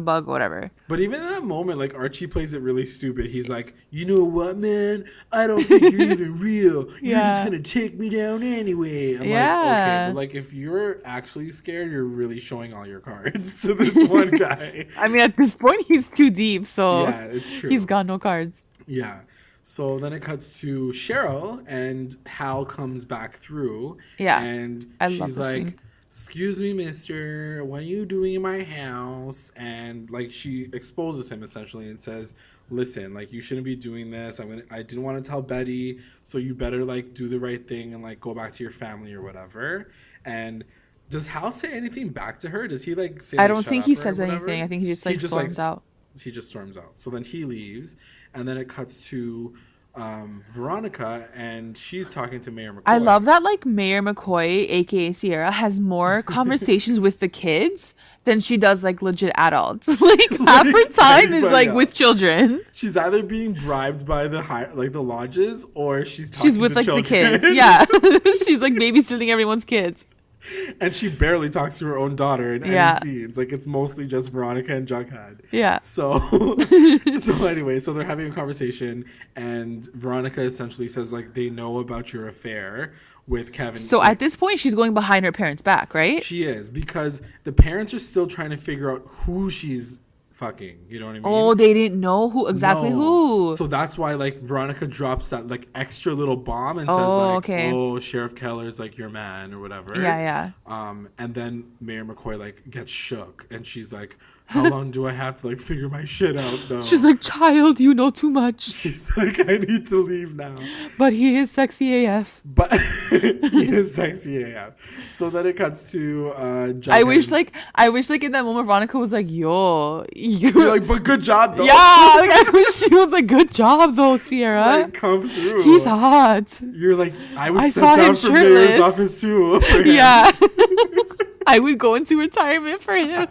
bug or whatever. But even in that moment, like Archie plays it really stupid. He's like, you know what, man? I don't think you're even real. You're just gonna take me down anyway. I'm like, okay, but like if you're actually scared, you're really showing all your cards to this one guy. I mean, at this point, he's too deep, so yeah, it's true. He's got no cards. Yeah. So then it cuts to Cheryl, and Hal comes back through. Yeah. And she's like, scene. Excuse me, mister, what are you doing in my house? And like she exposes him essentially and says, listen, like you shouldn't be doing this. I didn't want to tell Betty, so you better like do the right thing and like go back to your family or whatever. And does Hal say anything back to her? Does he like say I don't think he says anything. I think he just storms out. He just storms out. So then he leaves, and then it cuts to Veronica, and she's talking to Mayor McCoy. I love that like Mayor McCoy, aka Sierra, has more conversations with the kids than she does like legit adults. Like half her time is like with children. She's either being bribed by the lodges, or she's with to like children. the kids. Yeah, she's like babysitting everyone's kids. And she barely talks to her own daughter in any scenes. Like, it's mostly just Veronica and Jughead. Yeah. So anyway, so they're having a conversation, and Veronica essentially says, like, they know about your affair with Kevin. So at this point, she's going behind her parents' back, right? She is, because the parents are still trying to figure out who she's fucking, you know what I mean? Oh, they didn't know who. So that's why like Veronica drops that like extra little bomb and says like, okay. oh, Sheriff Keller's like your man or whatever. Yeah. And then Mayor McCoy like gets shook, and she's like, how long do I have to like figure my shit out though? She's like, child, you know too much. She's like, I need to leave now. But he is sexy AF. But he is sexy AF. So then it cuts to Jughead. I wish like in that moment Veronica was like, yo, you're like, but good job though. Yeah, like I wish she was like, good job though, Sierra. Like, come through. He's hot. You're like, I would step down from Mayor's office too. Yeah. I would go into retirement for him.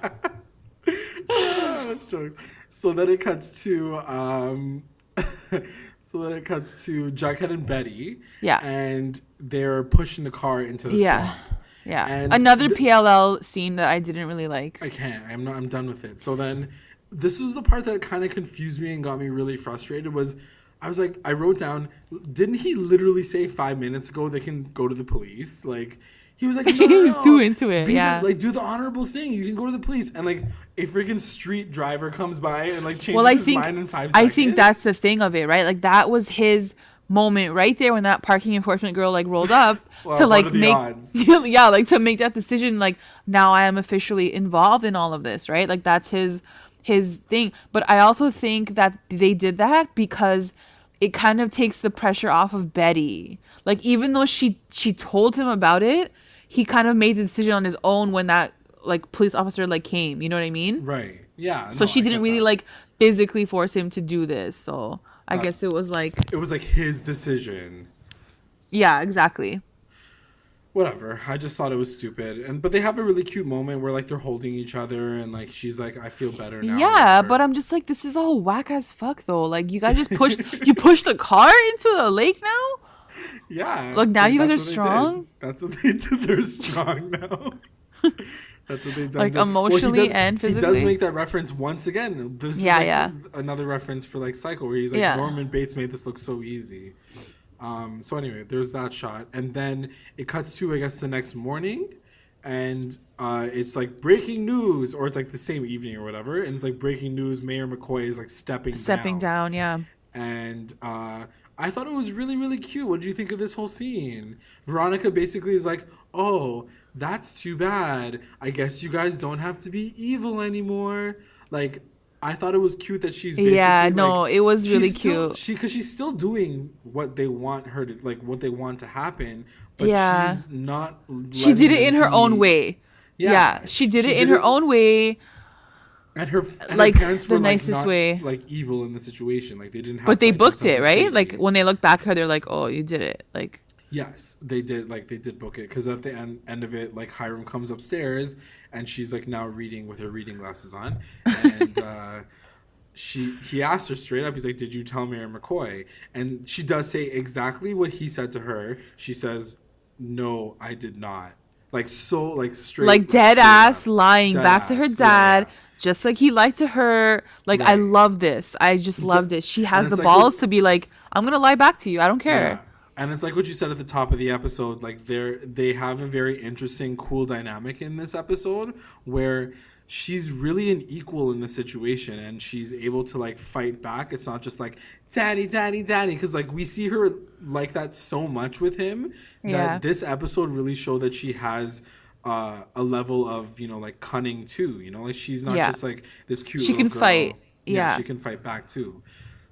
That's jokes. So then it cuts to Jughead and Betty. Yeah. And they're pushing the car into the swamp. Yeah. And another PLL scene that I didn't really like. I can't. I'm done with it. So then this was the part that kind of confused me and got me really frustrated I wrote down, didn't he literally say 5 minutes ago they can go to the police? Like, he was like, no. He's too into it. Do the honorable thing. You can go to the police. And like a freaking street driver comes by and like changes his mind in 5 seconds. I think that's the thing of it, right? Like that was his moment right there when that parking enforcement girl like rolled up to like make to make that decision. Like, now I am officially involved in all of this, right? Like that's his thing. But I also think that they did that because it kind of takes the pressure off of Betty. Like, even though she told him about it, he kind of made the decision on his own when that like police officer like came. You know what I mean? Right. Yeah. So she didn't really like physically force him to do this. So I guess it was like his decision. Yeah, exactly. Whatever. I just thought it was stupid. But they have a really cute moment where like they're holding each other and like she's like, I feel better now. Yeah, but I'm just like, this is all whack as fuck though. Like, you guys just pushed a car into a lake now? Yeah. Like, now you guys are strong? That's what they did. They're strong now. That's what they've done. Like, emotionally and physically. He does make that reference once again. This is like another reference for like Psycho, where he's like, Norman Bates made this look so easy. So anyway, there's that shot. And then it cuts to, I guess, the next morning. And it's like breaking news, or it's like the same evening or whatever. And it's like breaking news. Mayor McCoy is like stepping down. Yeah. And I thought it was really, really cute. What did you think of this whole scene? Veronica basically is like, oh, that's too bad. I guess you guys don't have to be evil anymore. Like, I thought it was cute that she's basically it was really cute. Because she's still doing what they want her to, like, what they want to happen. But she's not. She did it in her own way. Yeah, she did it in her own way. And her like parents the were like nicest not way. like evil in the situation. Like they didn't have But to they like, do booked it, something right? Like shady. when they look back at her, they're like, "Oh, you did it!" Like, Yes, they did. Like they did book it because at the end of it, like Hiram comes upstairs and she's like now reading with her reading glasses on, and he asked her straight up. He's like, "Did you tell Mayor McCoy?" And she does say exactly what he said to her. She says, "No, I did not." Like so, like straight, like dead straight ass up, lying dead back to her ass. dad, just like he lied to her. Like, I Right. love this. I just loved it. She And has the it's like balls to be like, "I'm gonna lie back to you. I don't care." yeah. And it's like what you said at the top of the episode, like they have a very interesting, cool dynamic in this episode where she's really an equal in the situation and she's able to like fight back. It's not just like daddy, daddy, daddy, because like we see her like that so much with him Yeah. that this episode really showed that she has a level of like cunning too. Like she's not Yeah. just like this cute. She little can girl. fight. Yeah, Yeah. she can fight back too.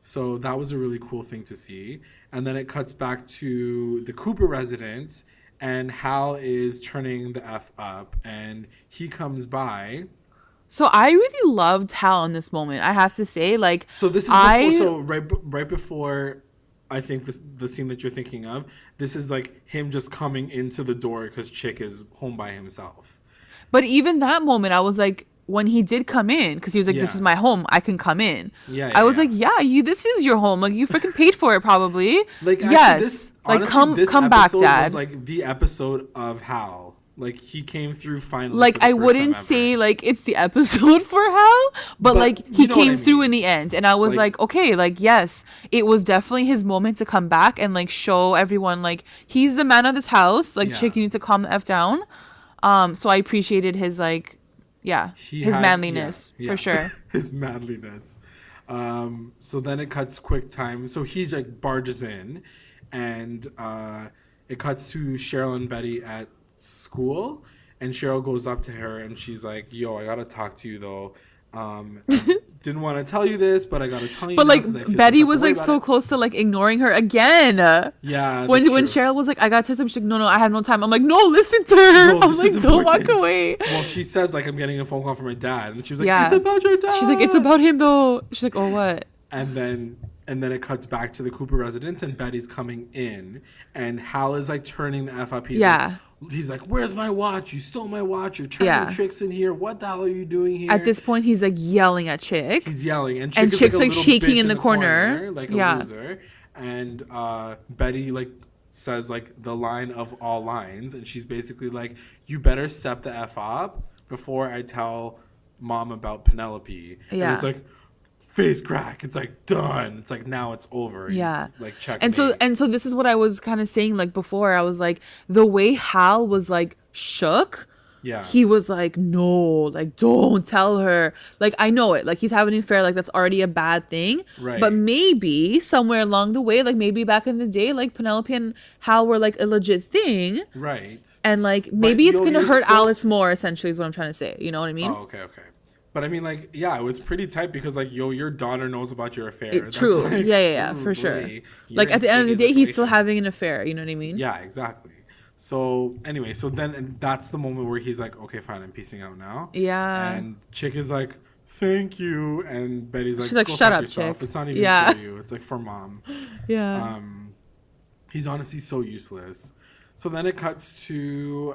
So that was a really cool thing to see. And then it cuts back to the Cooper residence, and Hal is turning the F up, and he comes by. So I really loved Hal in this moment. I have to say, like, So this is I before, so right before, I think the scene that you're thinking of. This is like him just coming into the door because Chick is home by himself. but even that moment, I was like, when he did come in, because he was like, "This Yeah. is my home. I can come in." Yeah, I was yeah. like, "Yeah, this is your home. Like, you freaking paid for it, probably." Like actually, Yes, like honestly, come back, episode Dad. was like the episode of Hal. Like he came through finally. Like, for the I first wouldn't time ever. say like it's the episode for Hal, but like he you know what came I through mean. in the end, and I was Like- like, okay, like yes, it was definitely his moment to come back and like show everyone like he's the man of this house. Like, Yeah. Chick, you need to calm the f down. So I appreciated his like, his manliness yeah. for sure. His manliness. So then it cuts quick time. So he like barges in, and it cuts to Cheryl and Betty at school, and Cheryl goes up to her and she's like, "Yo, I gotta talk to you though. Didn't want to tell you this, but I gotta tell you." But now like 'cause I feel Betty some type was of way like about so it." close to like ignoring her again. Yeah, When that's when true. Cheryl was like, "I got to tell him," she's like, "No, I have no time." I'm like, "No, listen to her." No, I'm this like, is "Don't walk important. away." Well, she says like, "I'm getting a phone call from my dad," and she was like, Yeah. "It's about your dad." She's like, "It's about him though." She's like, "Oh, what?" And then it cuts back to the Cooper residence, and Betty's coming in, and Hal is like turning the F up. He's like, "Where's my watch? You stole my watch. You're turning Yeah. tricks in here. What the hell are you doing here?" At this point, he's like yelling at Chick. he's yelling, and And is, Chick's, a like, little shaking bitch in the corner. like a Yeah. loser. And Betty like says like the line of all lines, and she's basically like, "You better step the F up before I tell Mom about Penelope." And Yeah. it's like face crack. It's like done. It's like now it's over. Yeah. Like check. And so this is what I was kind of saying like before. I was like, the way Hal was like shook. Yeah. He was like, "No, like don't tell her." Like, I know it. Like, he's having an affair. Like, that's already a bad thing. Right. But maybe somewhere along the way, like maybe back in the day, like Penelope and Hal were like a legit thing. Right. And like maybe it's you're gonna hurt still- Alice more. Essentially, is what I'm trying to say. You know what I mean? Oh, okay. But I mean, like, yeah, it was pretty tight because, like, your daughter knows about your affair. That's True. like, Yeah, ooh, for sure. boy, you're Like in at the end of the sticky day, he's still situation. having an affair. You know what I mean? Yeah, exactly. So anyway, and that's the moment where he's like, "Okay, fine, I'm peacing out now." Yeah. And Chick is like, "Thank you," and Betty's like, She's like, "Go "Shut fuck up, yourself. Chick." It's not even Yeah. for you. It's like for Mom." Yeah. He's honestly so useless. So then it cuts to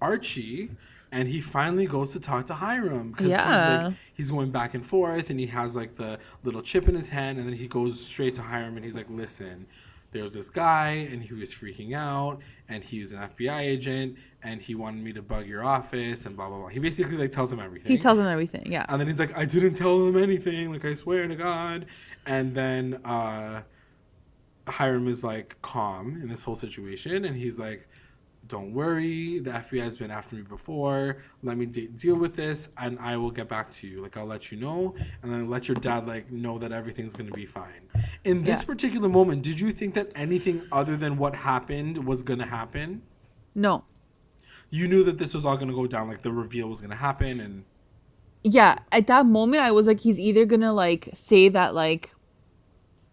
Archie, and he finally goes to talk to Hiram because Yeah. he's going back and forth, and he has like the little chip in his hand, and then he goes straight to Hiram, and he's like, "Listen, there's this guy, and he was freaking out, and he was an FBI agent, and he wanted me to bug your office, and blah blah blah." He basically like tells him everything. He tells him everything. Yeah. And then he's like, "I didn't tell them anything. Like, I swear to God." And then Hiram is like calm in this whole situation, and he's like, "Don't worry. The FBI has been after me before. Let me deal with this, and I will get back to you. Like, I'll let you know, and then let your dad like know that everything's gonna be fine." In this particular moment, did you think that anything other than what happened was gonna happen? No. You knew that this was all gonna go down, like the reveal was gonna happen, and Yeah. At that moment, I was like, he's either gonna like say that like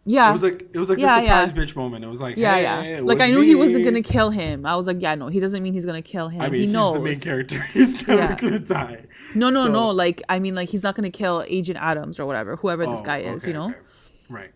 Yeah. It was like the surprise bitch moment. It was like, hey, it Like was I knew me. he wasn't gonna kill him. I was like, yeah, no, he doesn't mean he's gonna kill him. I mean, he he's knows. the main character. He's never gonna die. No. Like I mean, like he's not gonna kill Agent Adams or whatever, whoever this guy is. You know. Okay. Right.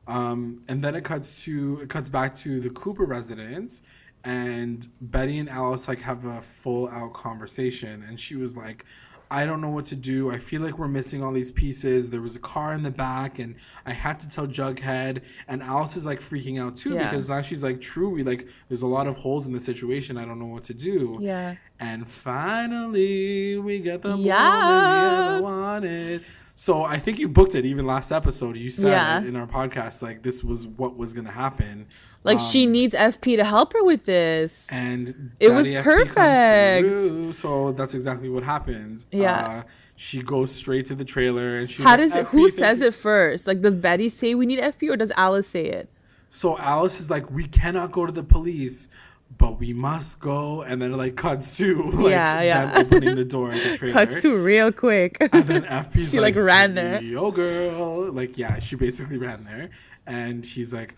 And then it cuts back to the Cooper residence, and Betty and Alice like have a full out conversation, and she was like, I don't know what to do. I feel like we're missing all these pieces. There was a car in the back, and I had to tell Jughead. And Alice is like freaking out too because now she's like, true, we like there's a lot of holes in the situation. I don't know what to do. Yeah. And finally, we get the moment we ever wanted. So I think you booked it even last episode. You said in our podcast like this was what was gonna happen. Like she needs FP to help her with this, and it was perfect. Through, so that's exactly what happens. Yeah, she goes straight to the trailer, and she. Who says it first? Like, does Betty say we need FP, or does Alice say it? So Alice is like, we cannot go to the police, but we must go, and then it like cuts to like them opening the door at the trailer. Cuts to real quick. And then FP's she like ran there. Yo, girl, like she basically ran there, and he's like.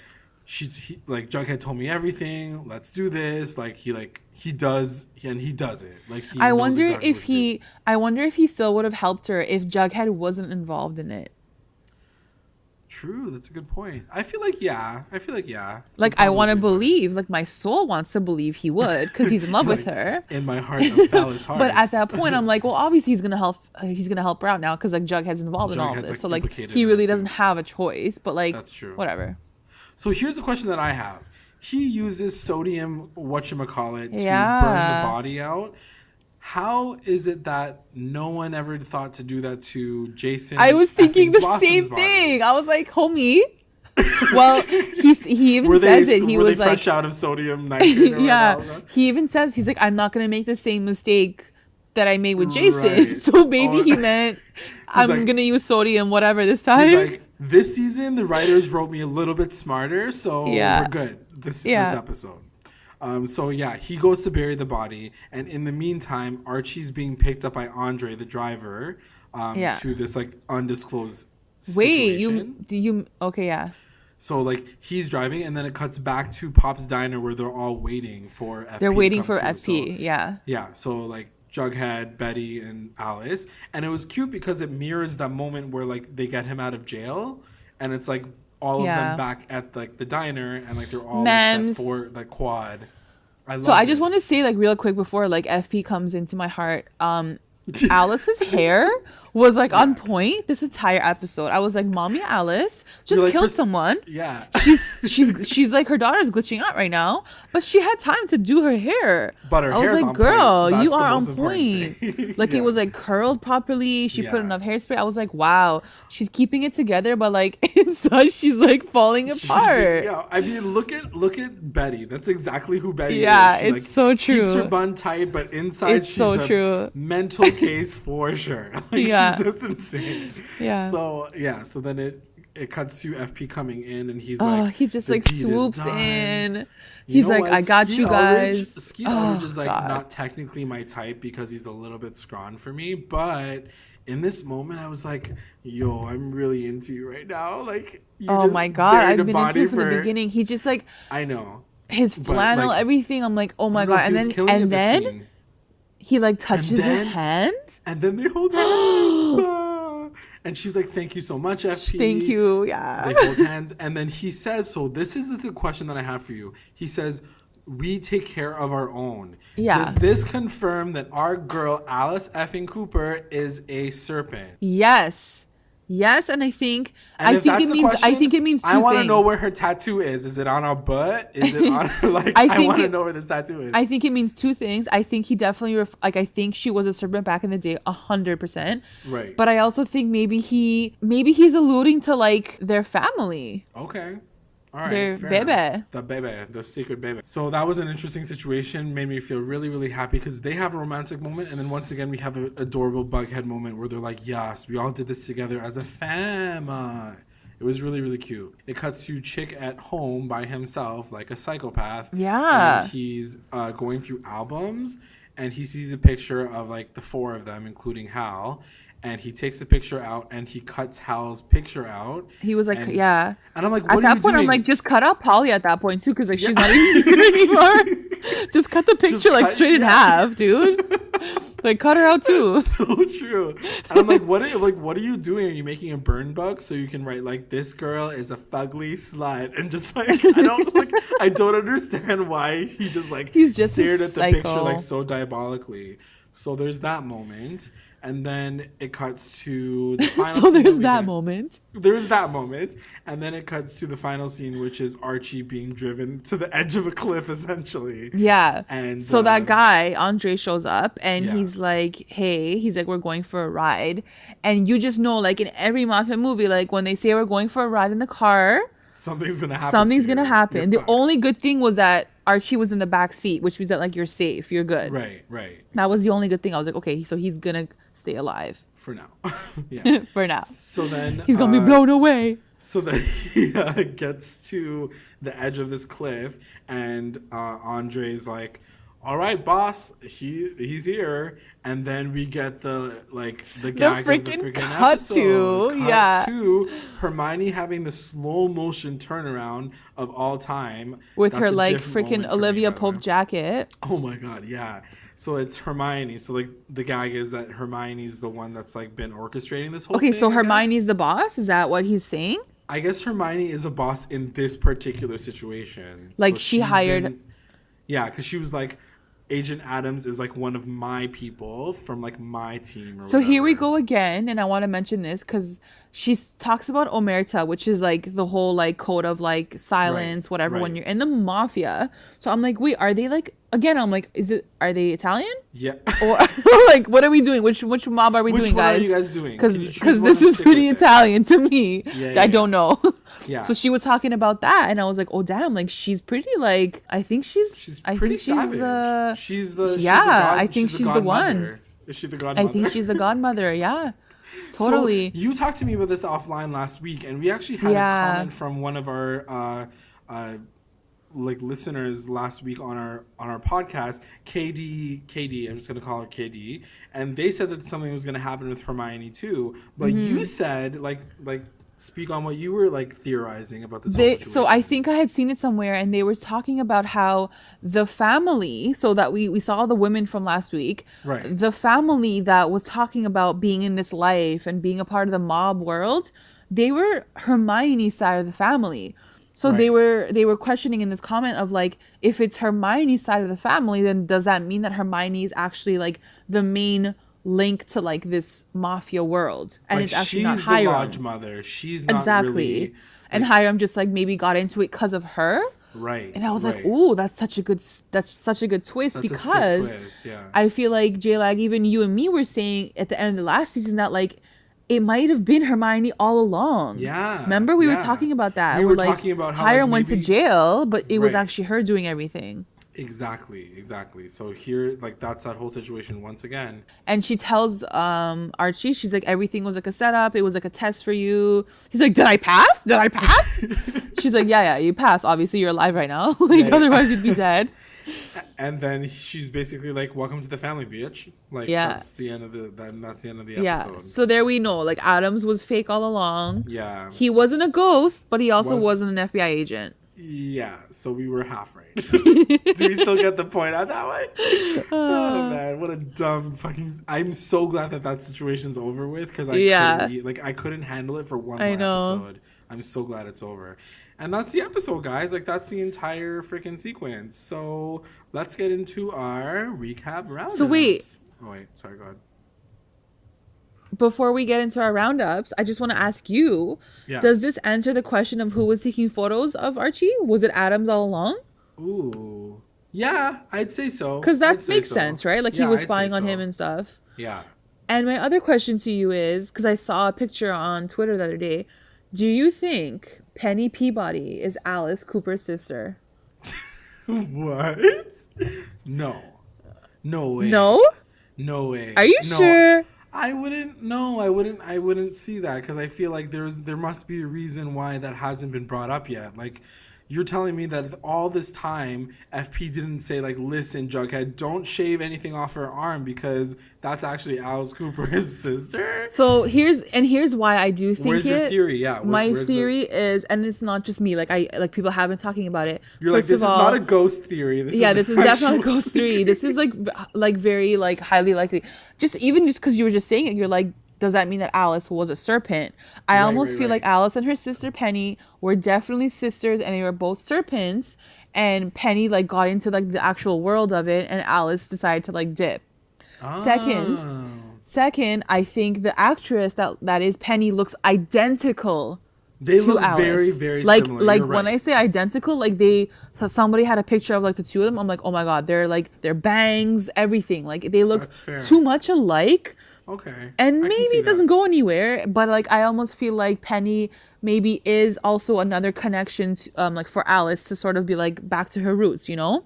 He like Jughead told me everything. Let's do this. Like he does, and he does it. Like he. I wonder if he still would have helped her if Jughead wasn't involved in it. True, that's a good point. I feel like yeah. Like I want to believe. Like my soul wants to believe he would because he's in love with her. In my heart of phallus hearts. But at that point, I'm like, well, obviously he's gonna help. He's gonna help her out now because like Jughead's involved in all of this. So like he really doesn't have a choice. But like that's true. Whatever. So here's a question that I have. He uses sodium whatchamacallit to burn the body out. How is it that no one ever thought to do that to Jason? I was thinking the same thing. I was like, homie. Well, he even says it. He was like fresh out of sodium nitrate. He even says he's like, I'm not gonna make the same mistake that I made with Jason. Right. So maybe he meant I'm gonna use sodium whatever this time. He's like, this season the writers wrote me a little bit smarter, so we're good this episode. So he goes to bury the body, and in the meantime Archie's being picked up by Andre the driver to this like undisclosed situation. So like he's driving, and then it cuts back to Pop's diner where they're all waiting for FP. They're waiting for FP. So like Jughead, Betty, and Alice. And it was cute because it mirrors that moment where like they get him out of jail, and it's like all of them back at like the diner, and like they're all like that quad. I just want to say like real quick before like FP comes into my heart, Alice's hair was like on point this entire episode. I was like, Mommy Alice just killed someone. Yeah. She's like, her daughter's glitching out right now, but she had time to do her hair. But her hair's was like, on girl, point, so you are on point. Like it was like curled properly. She put enough hairspray. I was like, wow, she's keeping it together, but like inside she's like falling apart. I mean, look at Betty. That's exactly who Betty is. Yeah, She, it's like, so true. Keeps her bun tight, but inside she's true. Mental case for sure. Like she's just insane. So then it cuts to FP coming in, and he's like, he just like swoops in. He's like, I got you guys. Skeet Ulrich is like not technically my type because he's a little bit scrawny for me, but in this moment I was like, yo, I'm really into you right now. Like, my god, I've been into him from the beginning. He just like, I know his flannel, like, everything. I'm like, oh my god, and then he like touches her hand, and then they hold hands. And she's like, thank you so much, FP. Thank you. Yeah. They hold hands. And then he says, so this is the question that I have for you. He says, we take care of our own. Yeah. Does this confirm that our girl, Alice effing Cooper, is a serpent? Yes. Yes, and I think it means two I want to things. know where her tattoo is. Is it on her butt? Is it on her I want to know where this tattoo is. I think it means two things. I think he definitely I think she was a serpent back in the day, 100%. Right. But I also think maybe he's alluding to like their family. Okay. All right, their bebe. The secret bebe. So that was an interesting situation. Made me feel really, really happy because they have a romantic moment. And then once again, we have an adorable Bughead moment where they're like, yes, we all did this together as a fam. It was really, really cute. It cuts to Chick at home by himself like a psychopath. Yeah. And he's going through albums, and he sees a picture of like the four of them, including Hal. and he takes the picture out and he cuts Hal's picture out. He was like, and, yeah. And I'm like, what are you you point, doing? I'm like, just cut out Polly at that point too, because like she's not even here anymore. Just cut the picture like straight in half, dude. Like cut her out too. That's so true. And I'm like, what are you doing? Are you making a burn book so you can write like, this girl is a fugly slut, and just like I don't understand why he just like he's just stared at the psycho. picture like so diabolically. So there's that moment, and then it cuts to the final. So scene there's that moment. There's that moment, and then it cuts to the final scene, which is Archie being driven to the edge of a cliff, essentially. Yeah. And so that guy, Andre, shows up, and Yeah. he's like, hey, he's like, we're going for a ride. And you just know, like in every mafia movie, like when they say we're going for a ride in the car, something's gonna happen. Something's gonna happen. The fucked. only good thing was that Archie was in the back seat, which means that like you're safe, you're good. Right. That was the only good thing. I was like, okay, so he's gonna stay alive For now. Yeah. for now. So then He's gonna be blown away. So then he gets to the edge of this cliff, and Andre's like, "All right, boss, he's here." And then we get the gag of the freaking cut episode. to to Hermione having the slow motion turnaround of all time With That's her a like different moment freaking for me, Olivia by the Pope way. jacket. Oh my god, yeah. So it's Hermione. So like the gag is that Hermione's the one that's like been orchestrating this whole thing. Okay, so I guess. Hermione's the boss? Is that what he's saying? I guess Hermione is a boss in this particular situation. Like So she she's hired. Yeah, because she was like, Agent Adams is like one of my people from like my team. Or So here we whatever. go again, and I want to mention this because she talks about omerta, which is like the whole like code of like silence, whatever, when right. you're in the mafia. So I'm like, wait, are they like, again, I'm like, are they Italian? Yeah. Or like, what are we doing? Which mob are we Which doing, one guys? are you guys doing? Can you choose Because one this and is stick pretty with it? Italian to me. Yeah, I don't know. Yeah. So she was talking about that, and I was like, oh damn, like she's pretty like I think she's pretty savage. I think she's the one. godmother. Is she the godmother? I think she's the godmother. Yeah. Totally. So you talked to me about this offline last week, and we actually had a comment from one of our like listeners last week on our podcast, KD. I'm just gonna call her KD, and they said that something was gonna happen with Hermione too. But you said like speak on what you were like theorizing about this whole situation. So I think I had seen it somewhere, and they were talking about how the family, so that we saw the women from last week, Right. the family that was talking about being in this life and being a part of the mob world, they were Hermione's side of the family. So Right. they were questioning in this comment of like, if it's Hermione's side of the family, then does that mean that Hermione is actually like the main link to like this mafia world, and like, it's actually she's not the Hiram? lodge mother. She's not Exactly. really, And Hiram just like maybe got into it because of her. right. And I was like, right. ooh, that's such a good twist That's a sick because twist, yeah. I feel like JLAG, even you and me were saying at the end of the last season that like it might have been Hermione all along. Yeah. Remember we were yeah. talking about that. We were like, talking about how Hiram like, went to maybe- jail, but it was Right. actually her doing everything. Exactly. So here, like, that's that whole situation once again. And she tells Archie, she's like, everything was like a setup. It was like a test for you. He's like, did I pass? She's like, yeah, you passed. Obviously, you're alive right now. Like, Yeah. otherwise you'd be dead. And then she's basically like, "Welcome to the family, bitch." Like, Yeah. that's the end of the Yeah. episode. So there we know, like, Adams was fake all along. Yeah. He wasn't a ghost, but he also wasn't an FBI agent. Yeah. So we were half right. Do we still get the point out that way? Oh man, what a dumb fucking! I'm so glad that situation's over with because I couldn't handle it for one more episode. I'm so glad it's over. And that's the episode, guys. Like, that's the entire freaking sequence. So let's get into our recap roundups. So wait. Oh wait, sorry, go ahead. Before we get into our roundups, I just want to ask you, does this answer the question of who was taking photos of Archie? Was it Adams all along? Ooh. Yeah, I'd say so. Because that makes sense, right? Like, he was I'd spying say on so. him and stuff. Yeah. And my other question to you is, because I saw a picture on Twitter the other day, do you think Penny Peabody is Alice Cooper's sister? What? No. No way. No? No way. Are you sure? I wouldn't see that because I feel like there must be a reason why that hasn't been brought up yet. Like, you're telling me that all this time FP didn't say like, listen, Jughead, don't shave anything off her arm because that's actually Alice Cooper's sister. So here's why I do think Where's your theory? Yeah, my theory is, and it's not just me. Like people have been talking about it. You're like, this is not a ghost theory. This is definitely a ghost theory. This is like very like highly likely. Just because you were just saying it, you're like, does that mean that Alice was a serpent? I almost feel like Alice and her sister Penny were definitely sisters, and they were both serpents. And Penny like got into like the actual world of it, and Alice decided to like dip. Oh. Second, I think the actress that is Penny looks identical. They to look Alice. very, very like, similar. Like You're when right. I say identical, like somebody had a picture of like the two of them. I'm like, oh my god, they're like their bangs, everything. Like they look too much alike. Okay. And maybe it doesn't go anywhere, but like I almost feel like Penny maybe is also another connection to, like for Alice to sort of be like back to her roots, you know?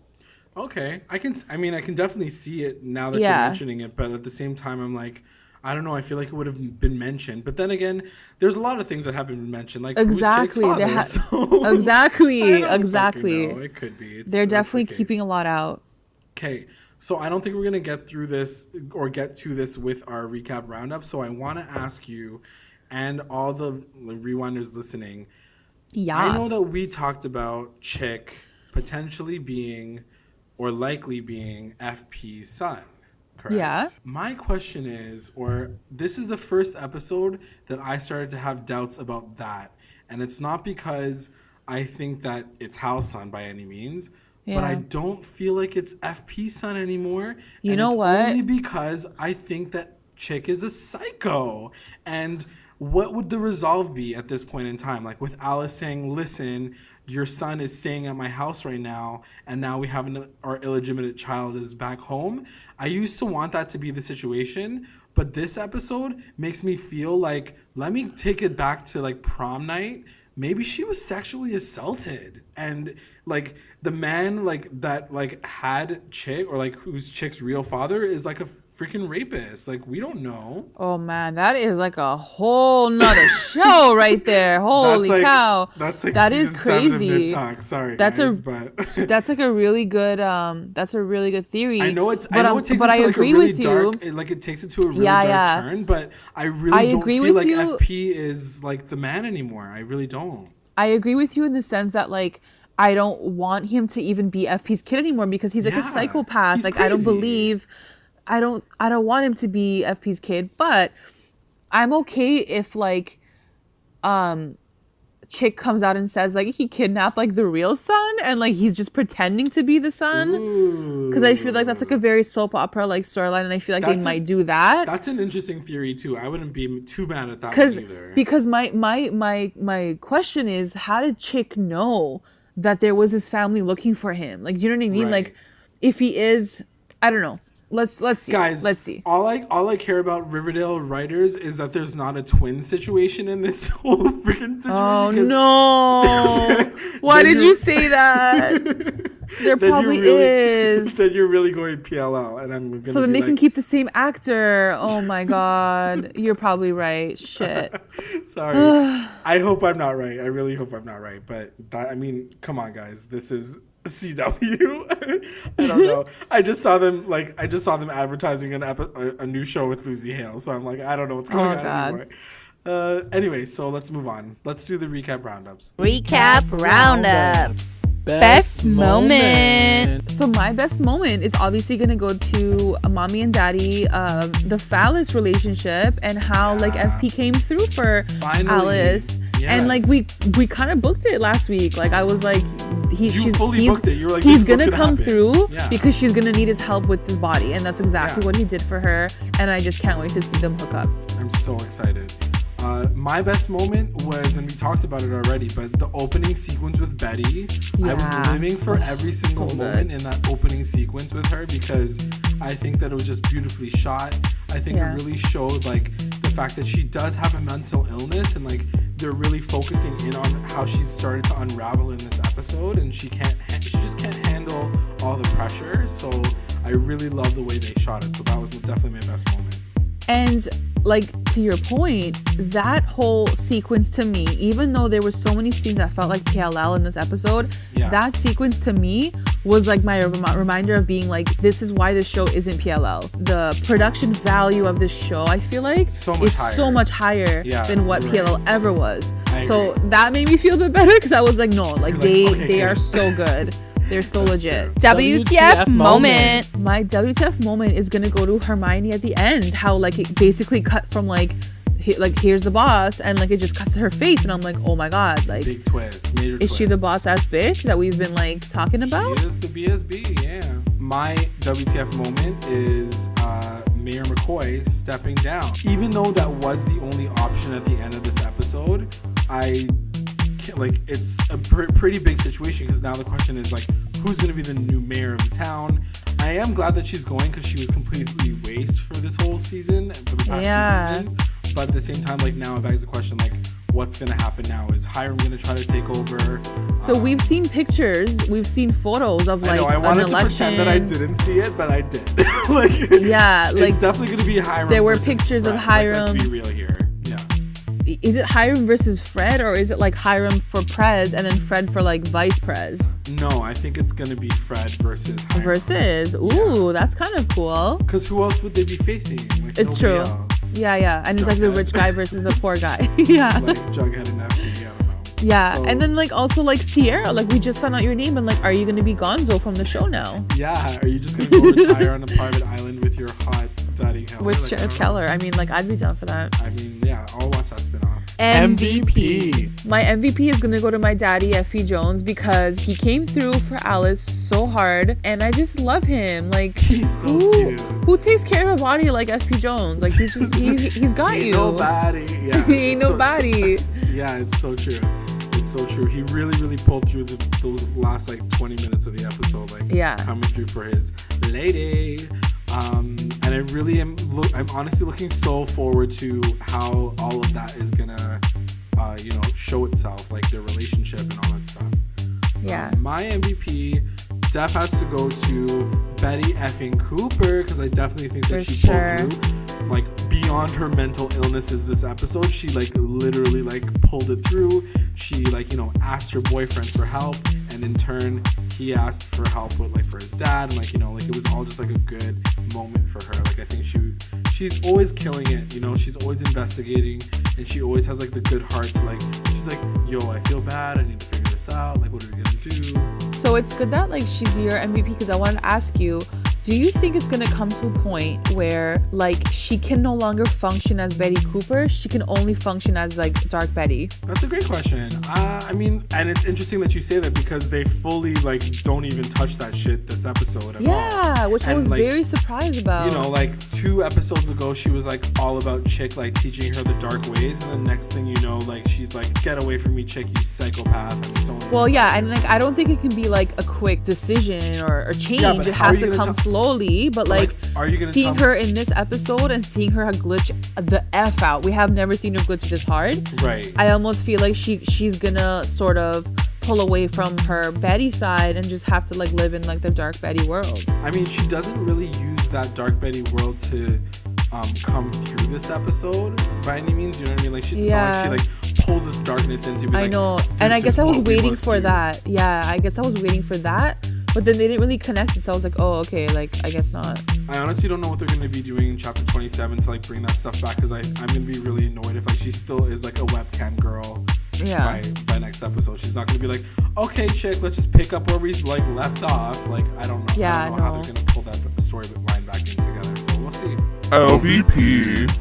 Okay. I can definitely see it now that you're mentioning it, but at the same time I'm like, I don't know, I feel like it would have been mentioned. But then again, there's a lot of things that haven't been mentioned, like exactly. who's Jake's father, so exactly. It could be. They're definitely keeping a lot out. Okay. So I don't think we're going to get through this or get to this with our recap roundup. So I want to ask you and all the rewinders listening. Yeah. I know that we talked about Chick potentially being or likely being FP's son, correct? Yeah. My question is, or this is the first episode that I started to have doubts about that. And it's not because I think that it's Hal's son by any means. Yeah. But I don't feel like it's FP's son anymore. You know what? Only because I think that Chick is a psycho. And what would the resolve be at this point in time? Like with Alice saying, listen, your son is staying at my house right now, and now we have our illegitimate child is back home. I used to want that to be the situation, but this episode makes me feel like, let me take it back to like prom night. Maybe she was sexually assaulted, and like the man like that like had Chick, or like who's Chick's real father, is like a freaking rapist. Like we don't know. Oh man, that is like a whole nother show right there. Holy cow. That is crazy. Sorry, that's guys, that's like a really good theory. I know it takes it to like a really dark, it takes it to a really dark turn, but I really don't feel like FP is like the man anymore. I really don't. I agree with you in the sense that like I don't want him to even be FP's kid anymore because he's like a psychopath. Like crazy. I don't want him to be FP's kid, but I'm okay if like Chick comes out and says like he kidnapped like the real son and like he's just pretending to be the son, because I feel like that's like a very soap opera like storyline, and I feel like they might do that. That's an interesting theory too. I wouldn't be too mad at that one either. Because my question is, how did Chick know that there was his family looking for him? Like, you know what I mean? Right. Like if he is, I don't know. Let's see. Guys, let's see. All I care about Riverdale writers is that there's not a twin situation in this whole freaking situation. Oh no! Why did you say that? There probably is. Then you're really going PLL, and I'm gonna. So then they can keep the same actor. Oh my god, you're probably right. Shit. Sorry. I hope I'm not right. I really hope I'm not right. But I mean, come on, guys. This is CW. I don't know. I just saw them advertising a new show with Lucy Hale. So I'm like, I don't know what's going on anymore. Anyway, so let's move on. Let's do the recap roundups. Recap roundups. Best moment. So my best moment is obviously gonna go to Mommy and Daddy, the phallus relationship, and how like FP came through for Alice. Yes. And like we kind of booked it last week. Like I was like, she's fully booked it. You were like, he's gonna come through because she's gonna need his help with his body, and that's exactly what he did for her. And I just can't wait to see them hook up. I'm so excited. My best moment was, and we talked about it already, but the opening sequence with Betty. I was living for every single moment in that opening sequence with her, because I think that it was just beautifully shot. I think it really showed like the fact that she does have a mental illness, and like they're really focusing in on how she's started to unravel in this episode, and she just can't handle all the pressure. So I really love the way they shot it. So that was definitely my best moment. And like, to your point, that whole sequence to me, even though there were so many scenes that felt like PLL in this episode, that sequence to me was like my reminder of being like, this is why this show isn't PLL. The production value of this show, I feel like, is so much higher than what PLL ever was. So that made me feel a bit better because I was like, no, like they are so good. They're so legit. WTF moment. My WTF moment is gonna go to Hermione at the end. How like it basically cut from like here's the boss, and like it just cuts to her face, and I'm like, oh my god, like big twist, major twist. Is she the boss ass bitch that we've been like talking about? She is the BSB, yeah. My WTF moment is Mayor McCoy stepping down. Even though that was the only option at the end of this episode, it's a pretty big situation because now the question is like, who's going to be the new mayor of the town? I am glad that she's going because she was completely waste for this whole season, for the past 2 seasons. But at the same time, like now it begs the question, like, what's going to happen now? Is Hiram going to try to take over? So we've seen pictures, we've seen photos of like I wanted an to election. pretend that I didn't see it, but I did. Like, it's definitely going to be Hiram. There were pictures Fred. of Hiram. Like, let's be real here. Is it Hiram versus Fred, or is it like Hiram for Prez and then Fred for like Vice Prez? No, I think it's gonna be Fred versus Hiram. Ooh, that's kind of cool. Because who else would they be facing? Like, it's true. Else. Yeah, and it's like the rich guy versus the poor guy. Yeah. Like Jughead and NBEA, I don't know. Yeah, so, and then like also like Sierra, like we just found out your name, and like, are you gonna be Gonzo from the show now? Yeah, are you just gonna go retire on a private island with your hot daddy Keller? With Sheriff Keller. I mean, like, I'd be down for that. I mean, yeah, I'll watch that spinoff. MVP. My MVP is gonna go to my daddy, FP Jones, because he came through for Alice so hard, and I just love him. Like, he's so cute. Who takes care of a body like FP Jones? Like, he's just he's got ain't you. Nobody. Yeah. He ain't nobody. Yeah, it's so true. It's so true. He really pulled through those last like 20 minutes of the episode, like coming through for his lady. And I really am. I'm honestly looking so forward to how all of that is gonna, show itself, like their relationship and all that stuff. Yeah. My MVP def has to go to Betty effing Cooper because I definitely think that she pulled through, like beyond her mental illnesses. This episode, she like literally like pulled it through. She like asked her boyfriend for help, and in turn he asked for help with like for his dad, and like it was all just like a good moment for her. Like I think she's always killing it. She's always investigating, and she always has like the good heart to like. She's like, yo, I feel bad. I need to figure this out. Like, what are we gonna do? So it's good that like she's your MVP, because I wanted to ask you, do you think it's gonna come to a point where like she can no longer function as Betty Cooper? She can only function as like Dark Betty? That's a great question. I mean, and it's interesting that you say that because they fully like don't even touch that shit this episode at all. Yeah, which I was like, very surprised about. Like 2 episodes ago, she was like all about Chick like teaching her the dark ways, and the next thing you know, like she's like, get away from me, Chick, you psychopath, and so on. Well, yeah, and like I don't think it can be like a quick decision or change. Yeah, it has to come slowly, but like are you gonna seeing her in this episode and seeing her glitch the F out. We have never seen her glitch this hard. Right. I almost feel like she's gonna sort of pull away from her Betty side and just have to like live in like the Dark Betty world. I mean, she doesn't really use that Dark Betty world to come through this episode by any means. You know what I mean? Like it's not like she like pulls this darkness into me. I know, and I guess I was waiting for that. Yeah, I guess I was waiting for that. But then they didn't really connect it, so I was like, oh, okay, like, I guess not. I honestly don't know what they're going to be doing in chapter 27 to, like, bring that stuff back, because I'm going to be really annoyed if, like, she still is, like, a webcam girl by next episode. She's not going to be like, okay, Chick, let's just pick up where we, like, left off. Like, I don't know. Yeah, I don't know how they're going to pull that storyline back in together, so we'll see. LVP.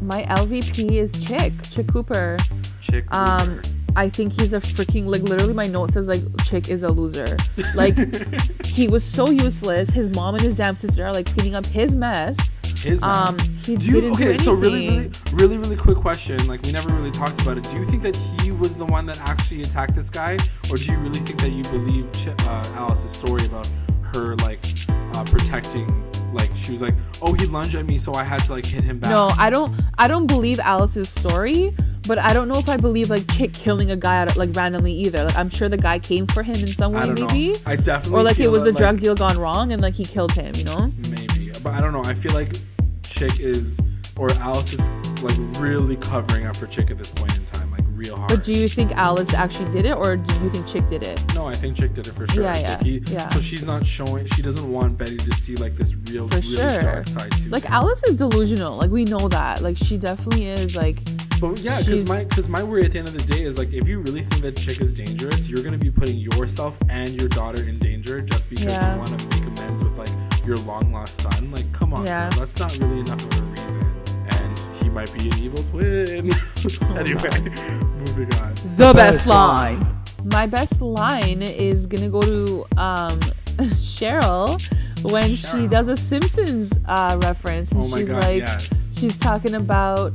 My LVP is Chick Cooper. Chick loser. I think he's a freaking, like, literally my note says, like, Chick is a loser. Like, he was so useless. His mom and his damn sister are, like, cleaning up his mess. He didn't do anything. So really quick question. Like, we never really talked about it. Do you think that he was the one that actually attacked this guy? Or do you really think that you believe Alice's story about her, like, protecting, like, she was like, oh, he lunged at me, so I had to, like, hit him back? No, I don't believe Alice's story. But I don't know if I believe like Chick killing a guy out like randomly either. Like I'm sure the guy came for him in some way, maybe. I definitely. Or like feel it was that, a drug deal gone wrong and like he killed him, you know? Maybe, but I don't know. I feel like Chick is or Alice is like really covering up for Chick at this point in time, like real hard. But do you think Alice actually did it, or do you think Chick did it? No, I think Chick did it for sure. Yeah. So she's not showing. She doesn't want Betty to see like this really dark side to Like him. Alice is delusional. Like we know that. Like she definitely is. Like. But yeah, because my worry at the end of the day is like, if you really think that Chick is dangerous, you're gonna be putting yourself and your daughter in danger just because you want to make amends with like your long lost son. Like, come on, girl, that's not really enough of a reason. And he might be an evil twin. Anyway, moving on. The best line. My best line is gonna go to Cheryl when she does a Simpsons reference. And oh my god, yes. She's talking about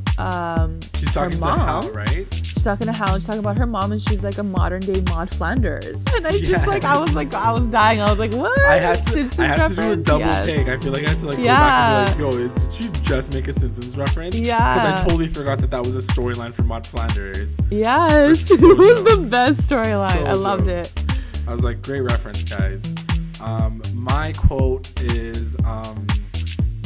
she's talking her mom. to Hal, right? She's talking to Hal. She's talking about her mom, and she's like a modern day Maud Flanders. And I just I was dying. I was like, what? I had to do a double take. I feel like I had to like go back and be like, yo, did she just make a Simpsons reference? Yeah. Because I totally forgot that was a storyline for Maud Flanders. Yes. It was the best storyline. I loved it. I was like, great reference, guys. My quote is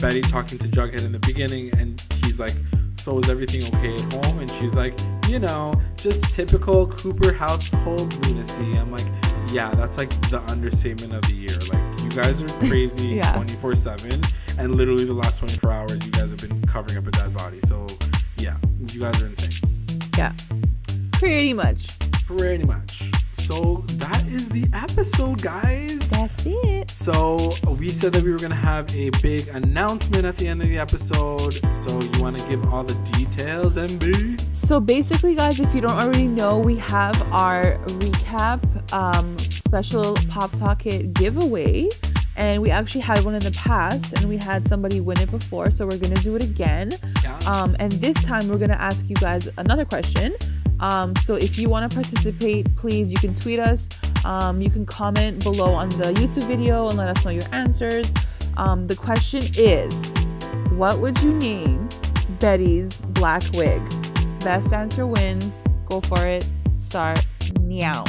Betty talking to Jughead in the beginning, and he's like, so is everything okay at home? And she's like, you know, just typical Cooper household lunacy. I'm like, yeah, that's like the understatement of the year. Like, you guys are crazy 24/7, and literally the last 24 hours you guys have been covering up a dead body. So yeah, you guys are insane. Yeah, pretty much. So that is the episode, guys. That's it. So we said that we were going to have a big announcement at the end of the episode. So you want to give all the details, MB? So basically, guys, if you don't already know, we have our recap special Pop Socket giveaway. And we actually had one in the past, and we had somebody win it before. So we're going to do it again. Yeah. And this time we're going to ask you guys another question. So if you want to participate, please, you can tweet us. You can comment below on the YouTube video and let us know your answers. The question is, what would you name Betty's black wig? Best answer wins. Go for it. Start meow.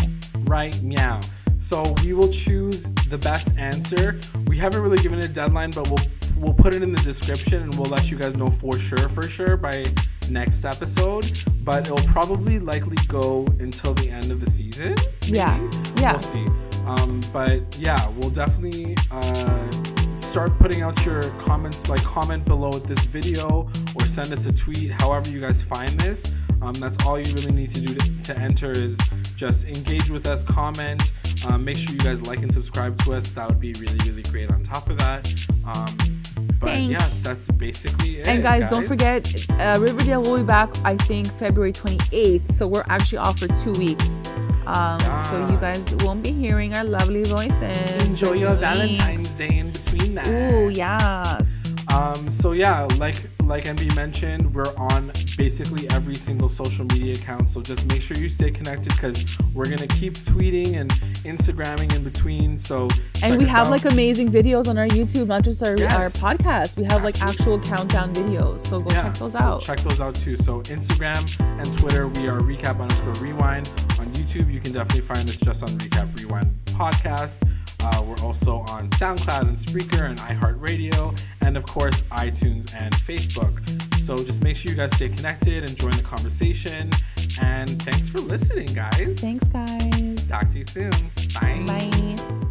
Right, meow. So we will choose the best answer. We haven't really given a deadline, but we'll put it in the description, and we'll let you guys know for sure by next episode. But it'll probably likely go until the end of the season. Maybe? Yeah. We'll see. But yeah, we'll definitely start putting out your comments. Like, comment below this video or send us a tweet, however you guys find this. That's all you really need to do to enter, is just engage with us, comment. Make sure you guys like and subscribe to us. That would be really great on top of that. But Thanks. yeah, that's basically it. And guys, don't forget, Riverdale will be back, I think, February 28th. So we're actually off for 2 weeks. So you guys won't be hearing our lovely voices. Enjoy your Valentine's Day in between that. Ooh, yes. So yeah, like NB mentioned, we're on basically every single social media account. So just make sure you stay connected, because we're gonna keep tweeting and Instagramming in between. So and we have like amazing videos on our YouTube, not just our podcast. We have like actual countdown videos. So go check those out. Check those out too. So Instagram and Twitter, we are recap_rewind. On YouTube, you can definitely find us just on Recap Rewind Podcast. We're also on SoundCloud and Spreaker and iHeartRadio, and of course iTunes and Facebook. So just make sure you guys stay connected and join the conversation. And thanks for listening, guys. Thanks, guys. Talk to you soon. Bye. Bye.